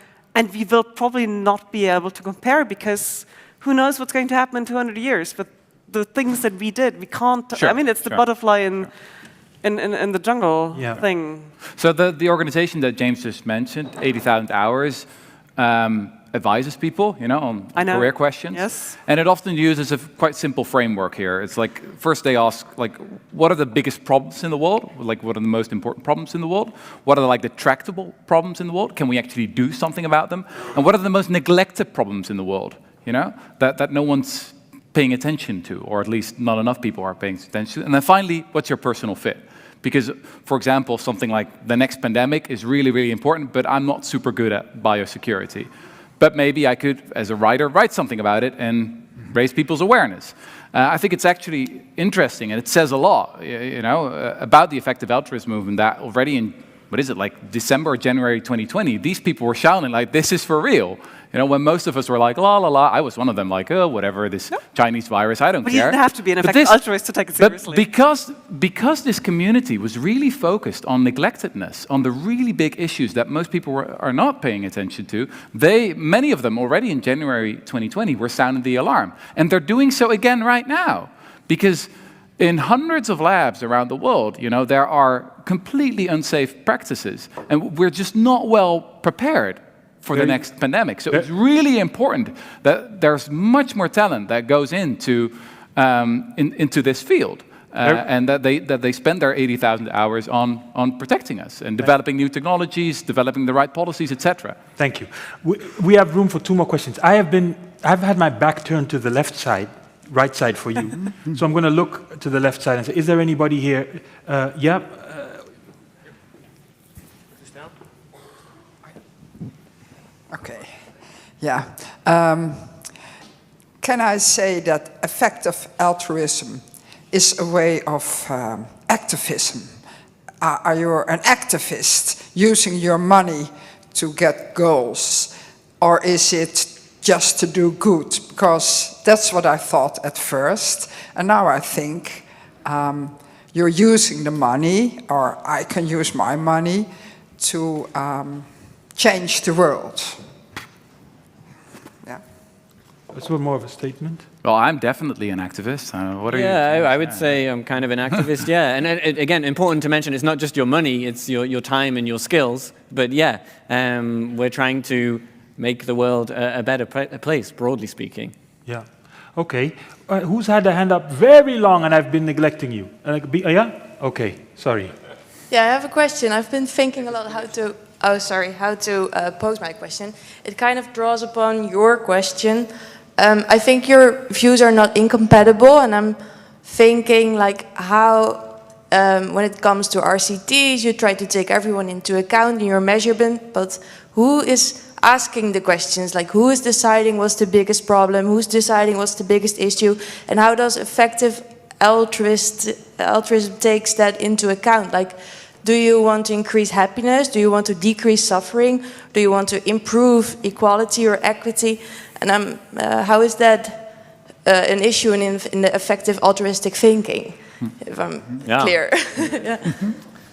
we will probably not be able to compare, because who knows what's going to happen in 200 years, but the things that we did, we can't, Sure, I mean, it's the butterfly in the jungle thing. So the organization that James just mentioned, 80,000 hours, advises people, on career questions. Yes. And it often uses a quite simple framework here. It's like, first they ask, like, what are the biggest problems in the world? Like, what are the most important problems in the world? What are the tractable problems in the world? Can we actually do something about them? And what are the most neglected problems in the world, that no one's paying attention to, or at least not enough people are paying attention to? And then finally, what's your personal fit? Because, for example, something like the next pandemic is really, really important, but I'm not super good at biosecurity. But maybe I could, as a writer, write something about it and raise people's awareness. I think it's actually interesting, and it says a lot, about the effective altruism movement, that already in, December or January 2020, these people were shouting like, this is for real. When most of us were like, la, la, la, I was one of them, like, oh, whatever, this Chinese virus, I don't care. But you didn't have to be an effective altruist to take it seriously. But because this community was really focused on neglectedness, on the really big issues that most people are not paying attention to, many of them already in January 2020 were sounding the alarm. And they're doing so again right now. Because in hundreds of labs around the world, there are completely unsafe practices. And we're just not well prepared for the next pandemic. So it's really important that there's much more talent that goes into this field, and that they spend their 80,000 hours on protecting us and developing new technologies, developing the right policies, etc. Thank you. We have room for 2 more questions. I've had my back turned to the right side for you. So I'm going to look to the left side and say, is there anybody here? Okay. Yeah. Can I say that effective altruism is a way of activism? Are you an activist using your money to get goals? Or is it just to do good? Because that's what I thought at first. And now I think you're using the money, or I can use my money, to change the world. Yeah. That's more of a statement. Well, I'm definitely an activist. What are you? Yeah, I would say I'm kind of an activist, yeah. And again, important to mention, it's not just your money, it's your time and your skills. But yeah, we're trying to make the world a better place, broadly speaking. Yeah. Okay. Who's had their hand up very long and I've been neglecting you? Yeah? Okay, sorry. Yeah, I have a question. I've been thinking a lot how to pose my question. It kind of draws upon your question. I think your views are not incompatible, and I'm thinking like how, when it comes to RCTs, you try to take everyone into account in your measurement, but who is asking the questions? Like, who is deciding what's the biggest problem? Who's deciding what's the biggest issue? And how does effective altruism takes that into account? Like, do you want to increase happiness? Do you want to decrease suffering? Do you want to improve equality or equity? And how is that an issue in the effective altruistic thinking? If I'm clear. Yeah.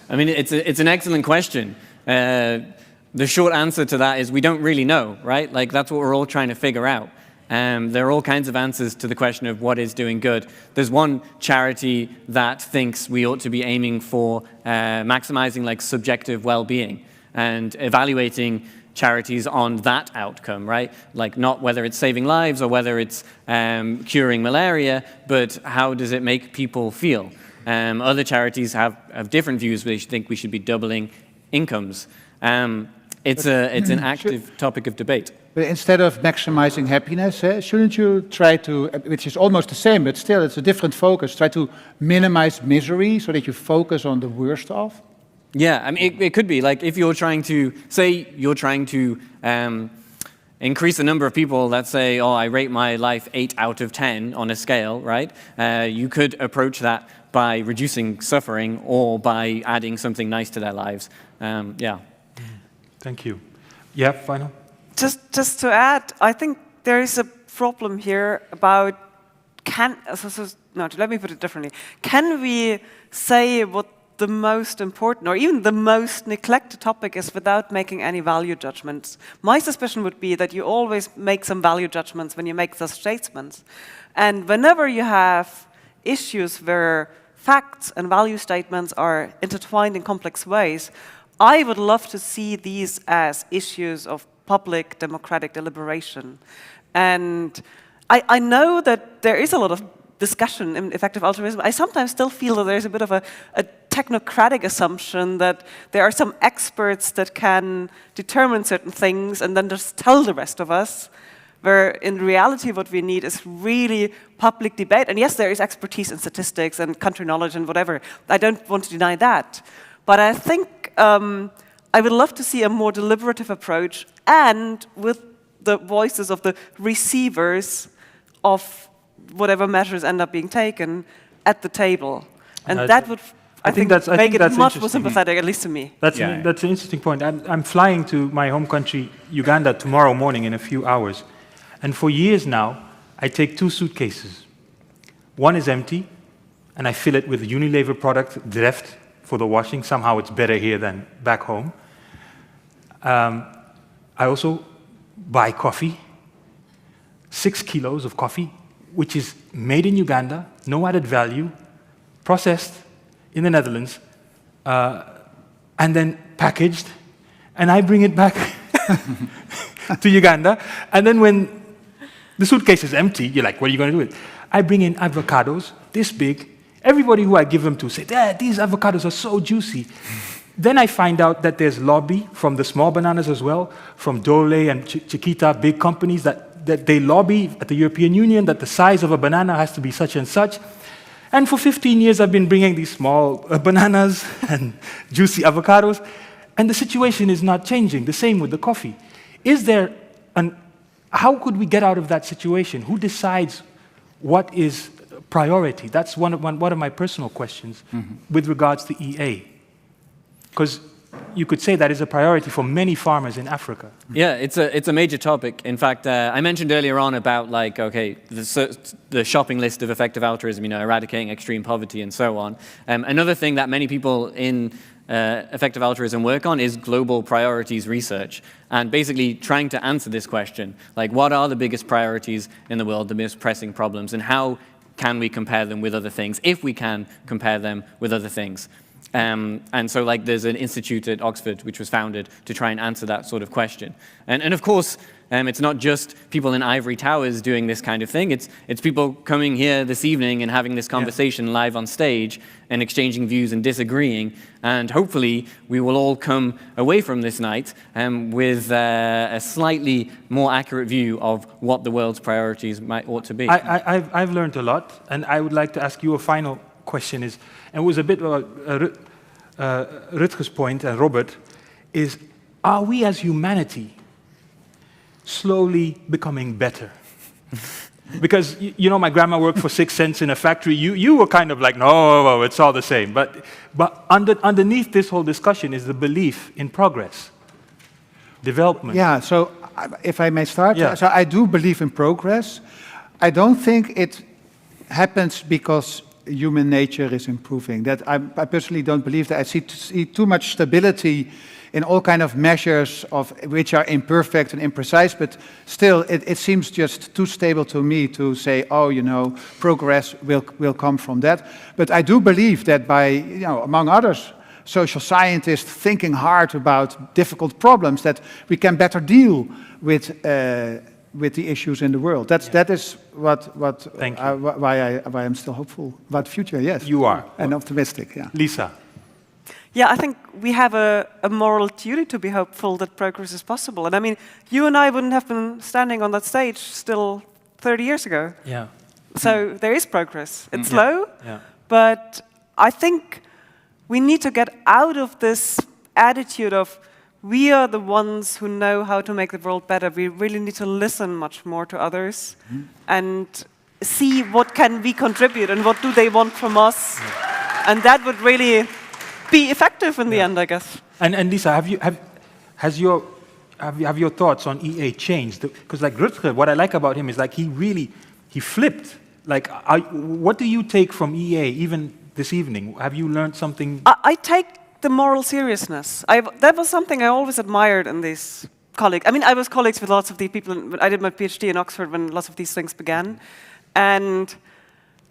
I mean, it's an excellent question. The short answer to that is we don't really know, right? Like, that's what we're all trying to figure out. There are all kinds of answers to the question of what is doing good. There's one charity that thinks we ought to be aiming for maximizing like subjective well-being and evaluating charities on that outcome, right? Like not whether it's saving lives or whether it's curing malaria, but how does it make people feel? Other charities have different views. They think we should be doubling incomes. It's an active topic of debate. But instead of maximizing happiness, shouldn't you try to, which is almost the same, but still it's a different focus, try to minimize misery so that you focus on the worst of? Yeah, I mean, it could be like if you're trying to, say you're trying to increase the number of people that say, oh, I rate my life 8 out of 10 on a scale, right? You could approach that by reducing suffering or by adding something nice to their lives. Yeah. Thank you. Yeah, final? Just to add, I think there is a problem here about let me put it differently. Can we say what the most important or even the most neglected topic is without making any value judgments? My suspicion would be that you always make some value judgments when you make those statements. And whenever you have issues where facts and value statements are intertwined in complex ways, I would love to see these as issues of public democratic deliberation. And I know that there is a lot of discussion in effective altruism. I sometimes still feel that there's a bit of a technocratic assumption that there are some experts that can determine certain things and then just tell the rest of us, where in reality what we need is really public debate. And yes, there is expertise in statistics and country knowledge and whatever. I don't want to deny that. But I think I would love to see a more deliberative approach and with the voices of the receivers of whatever measures end up being taken at the table. And that would, I think make it much more sympathetic, at least to me. That's an interesting point. I'm flying to my home country, Uganda, tomorrow morning in a few hours. And for years now, I take 2 suitcases. One is empty, and I fill it with Unilever product, Dreft, for the washing. Somehow it's better here than back home. I also buy coffee, 6 kilos of coffee, which is made in Uganda, no added value, processed in the Netherlands, and then packaged, and I bring it back to Uganda. And then when the suitcase is empty, you're like, what are you going to do with it? I bring in avocados, this big. Everybody who I give them to say, Dad, these avocados are so juicy. Then I find out that there's lobby from the small bananas as well, from Dole and Chiquita, big companies, that they lobby at the European Union that the size of a banana has to be such and such. And for 15 years, I've been bringing these small bananas and juicy avocados, and the situation is not changing. The same with the coffee. How could we get out of that situation? Who decides what is priority? That's one of my personal questions with regards to EA. Because you could say that is a priority for many farmers in Africa. Yeah, it's a major topic. In fact, I mentioned earlier on about the shopping list of effective altruism, eradicating extreme poverty and so on. Another thing that many people in effective altruism work on is global priorities research, and basically trying to answer this question, like what are the biggest priorities in the world, the most pressing problems, and how can we compare them with other things, if we can compare them with other things. And so like there's an institute at Oxford which was founded to try and answer that sort of question. And of course, it's not just people in ivory towers doing this kind of thing. It's people coming here this evening and having this conversation live on stage and exchanging views and disagreeing. And hopefully we will all come away from this night with a slightly more accurate view of what the world's priorities ought to be. I've learned a lot, and I would like to ask you a final question. And it was a bit Rutger's point, and Robert, is are we as humanity slowly becoming better? Because, you know, my grandma worked for 6 cents in a factory. You were kind of like, no, it's all the same. But underneath this whole discussion is the belief in progress, development. Yeah, so if I may start. Yeah. So I do believe in progress. I don't think it happens because human nature is improving. That I personally don't believe that. I see too much stability in all kind of measures of which are imperfect and imprecise, but still it seems just too stable to me to say, oh, you know, progress will come from that. But I do believe that by, you know, among others, social scientists thinking hard about difficult problems, that we can better deal with the issues in the world. That is why I'm still hopeful about the future. Yes, you are, and optimistic. Yeah, Lisa. Yeah, I think we have a moral duty to be hopeful that progress is possible. And I mean, you and I wouldn't have been standing on that stage still 30 years ago. Yeah. So there is progress. It's slow, but I think we need to get out of this attitude of we are the ones who know how to make the world better. We really need to listen much more to others and see what can we contribute and what do they want from us. And that would really be effective in the end, I guess. And Lisa, have your thoughts on EA changed? Because like Rutger, what I like about him is like he flipped. Like, what do you take from EA even this evening? Have you learned something? I take the moral seriousness. That was something I always admired in these colleagues. I mean, I was colleagues with lots of the people. I did my PhD in Oxford when lots of these things began, and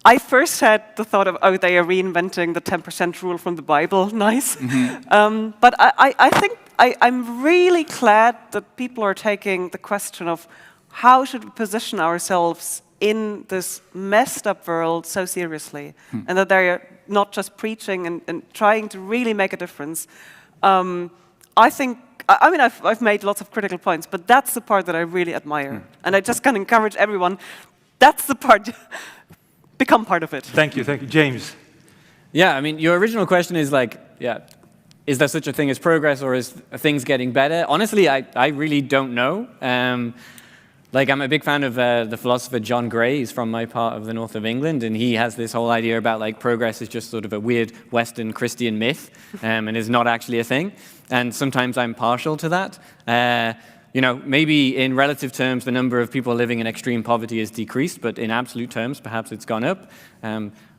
I first had the thought of, oh, they are reinventing the 10% rule from the Bible. Nice. But I think I'm really glad that people are taking the question of how should we position ourselves in this messed up world so seriously, and that they're not just preaching and trying to really make a difference. I think, I mean, I've made lots of critical points, but that's the part that I really admire. And I just can encourage everyone, that's the part. Become part of it. Thank you, James. Yeah, I mean, your original question is like, is there such a thing as progress, or is things getting better? Honestly, I really don't know. Like, I'm a big fan of the philosopher John Gray. He's from my part of the north of England, and he has this whole idea about like progress is just sort of a weird Western Christian myth, and is not actually a thing. And sometimes I'm partial to that. You know, maybe in relative terms, the number of people living in extreme poverty has decreased, but in absolute terms, perhaps it's gone up.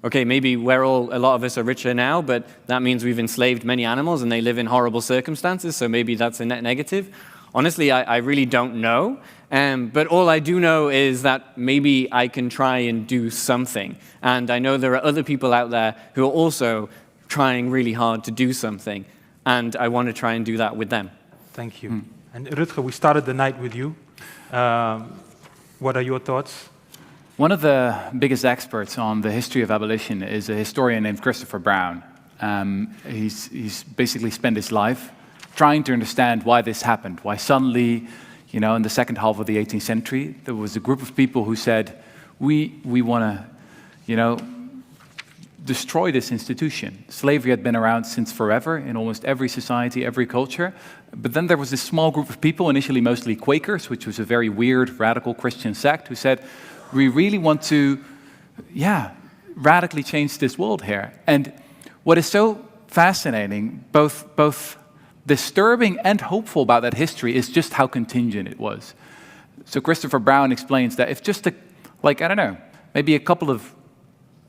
Okay, maybe a lot of us are richer now, but that means we've enslaved many animals and they live in horrible circumstances, so maybe that's a net negative. Honestly, I really don't know. But all I do know is that maybe I can try and do something. And I know there are other people out there who are also trying really hard to do something. And I want to try and do that with them. Thank you. And Rutger, we started the night with you. What are your thoughts? One of the biggest experts on the history of abolition is a historian named Christopher Brown. He's basically spent his life trying to understand why this happened, why suddenly, you know, in the second half of the 18th century, there was a group of people who said, we want to, you know, destroy this institution. Slavery had been around since forever in almost every society, every culture. But then there was this small group of people, initially mostly Quakers, which was a very weird, radical Christian sect, who said, we really want to, radically change this world here. And what is so fascinating, both disturbing and hopeful about that history, is just how contingent it was. So Christopher Brown explains that if just I don't know, maybe a couple of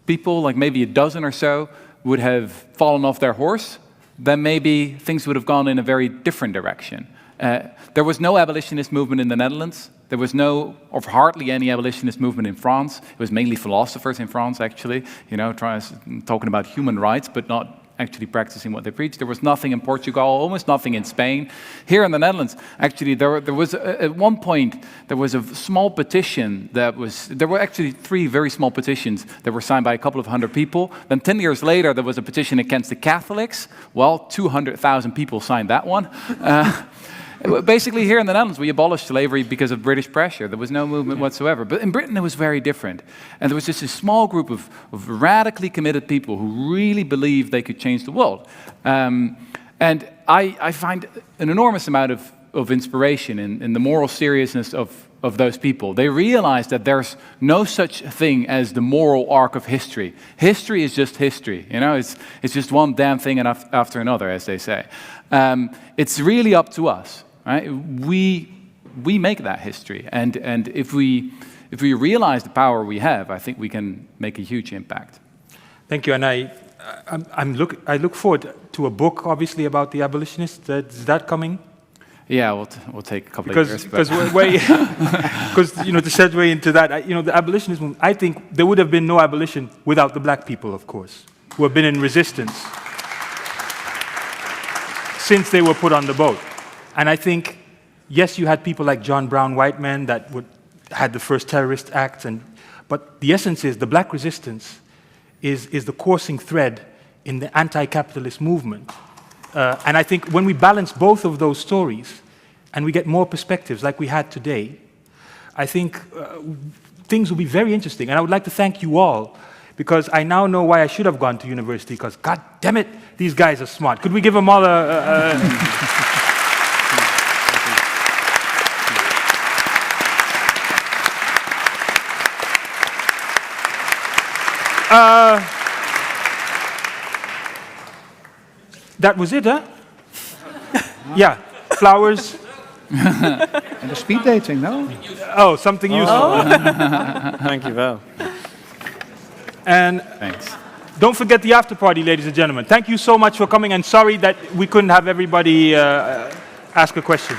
people, like maybe a dozen or so, would have fallen off their horse, then maybe things would have gone in a very different direction. There was no abolitionist movement in the Netherlands. There was no, or hardly any abolitionist movement in France. It was mainly philosophers in France, actually, talking about human rights, but not actually practicing what they preached. There was nothing in Portugal, almost nothing in Spain. Here in the Netherlands, actually, there was at one point, there was a small petition there were actually 3 very small petitions that were signed by a couple of hundred people. Then 10 years later, there was a petition against the Catholics. Well, 200,000 people signed that one. Basically, here in the Netherlands, we abolished slavery because of British pressure. There was no movement whatsoever. But in Britain, it was very different. And there was just a small group of radically committed people who really believed they could change the world. And I find an enormous amount of inspiration in the moral seriousness of those people. They realized that there's no such thing as the moral arc of history. History is just history. It's just one damn thing after another, as they say. It's really up to us. Right? We make that history, and if we realize the power we have, I think we can make a huge impact. Thank you, and I look forward to a book, obviously, about the abolitionists. Is that coming? Yeah, we'll take a couple of years. Because to segue into that, the abolitionist movement, I think there would have been no abolition without the black people, of course, who have been in resistance since they were put on the boat. And I think, yes, you had people like John Brown, white men, that had the first terrorist acts, but the essence is the black resistance is the coursing thread in the anti-capitalist movement. And I think when we balance both of those stories and we get more perspectives like we had today, I think things will be very interesting. And I would like to thank you all, because I now know why I should have gone to university, because, God damn it, these guys are smart. Could we give them all a... That was it, huh? Yeah, flowers. And the speed dating, no? Oh, something useful. Thank you, Val. And thanks. Don't forget the after party, ladies and gentlemen. Thank you so much for coming, and sorry that we couldn't have everybody ask a question.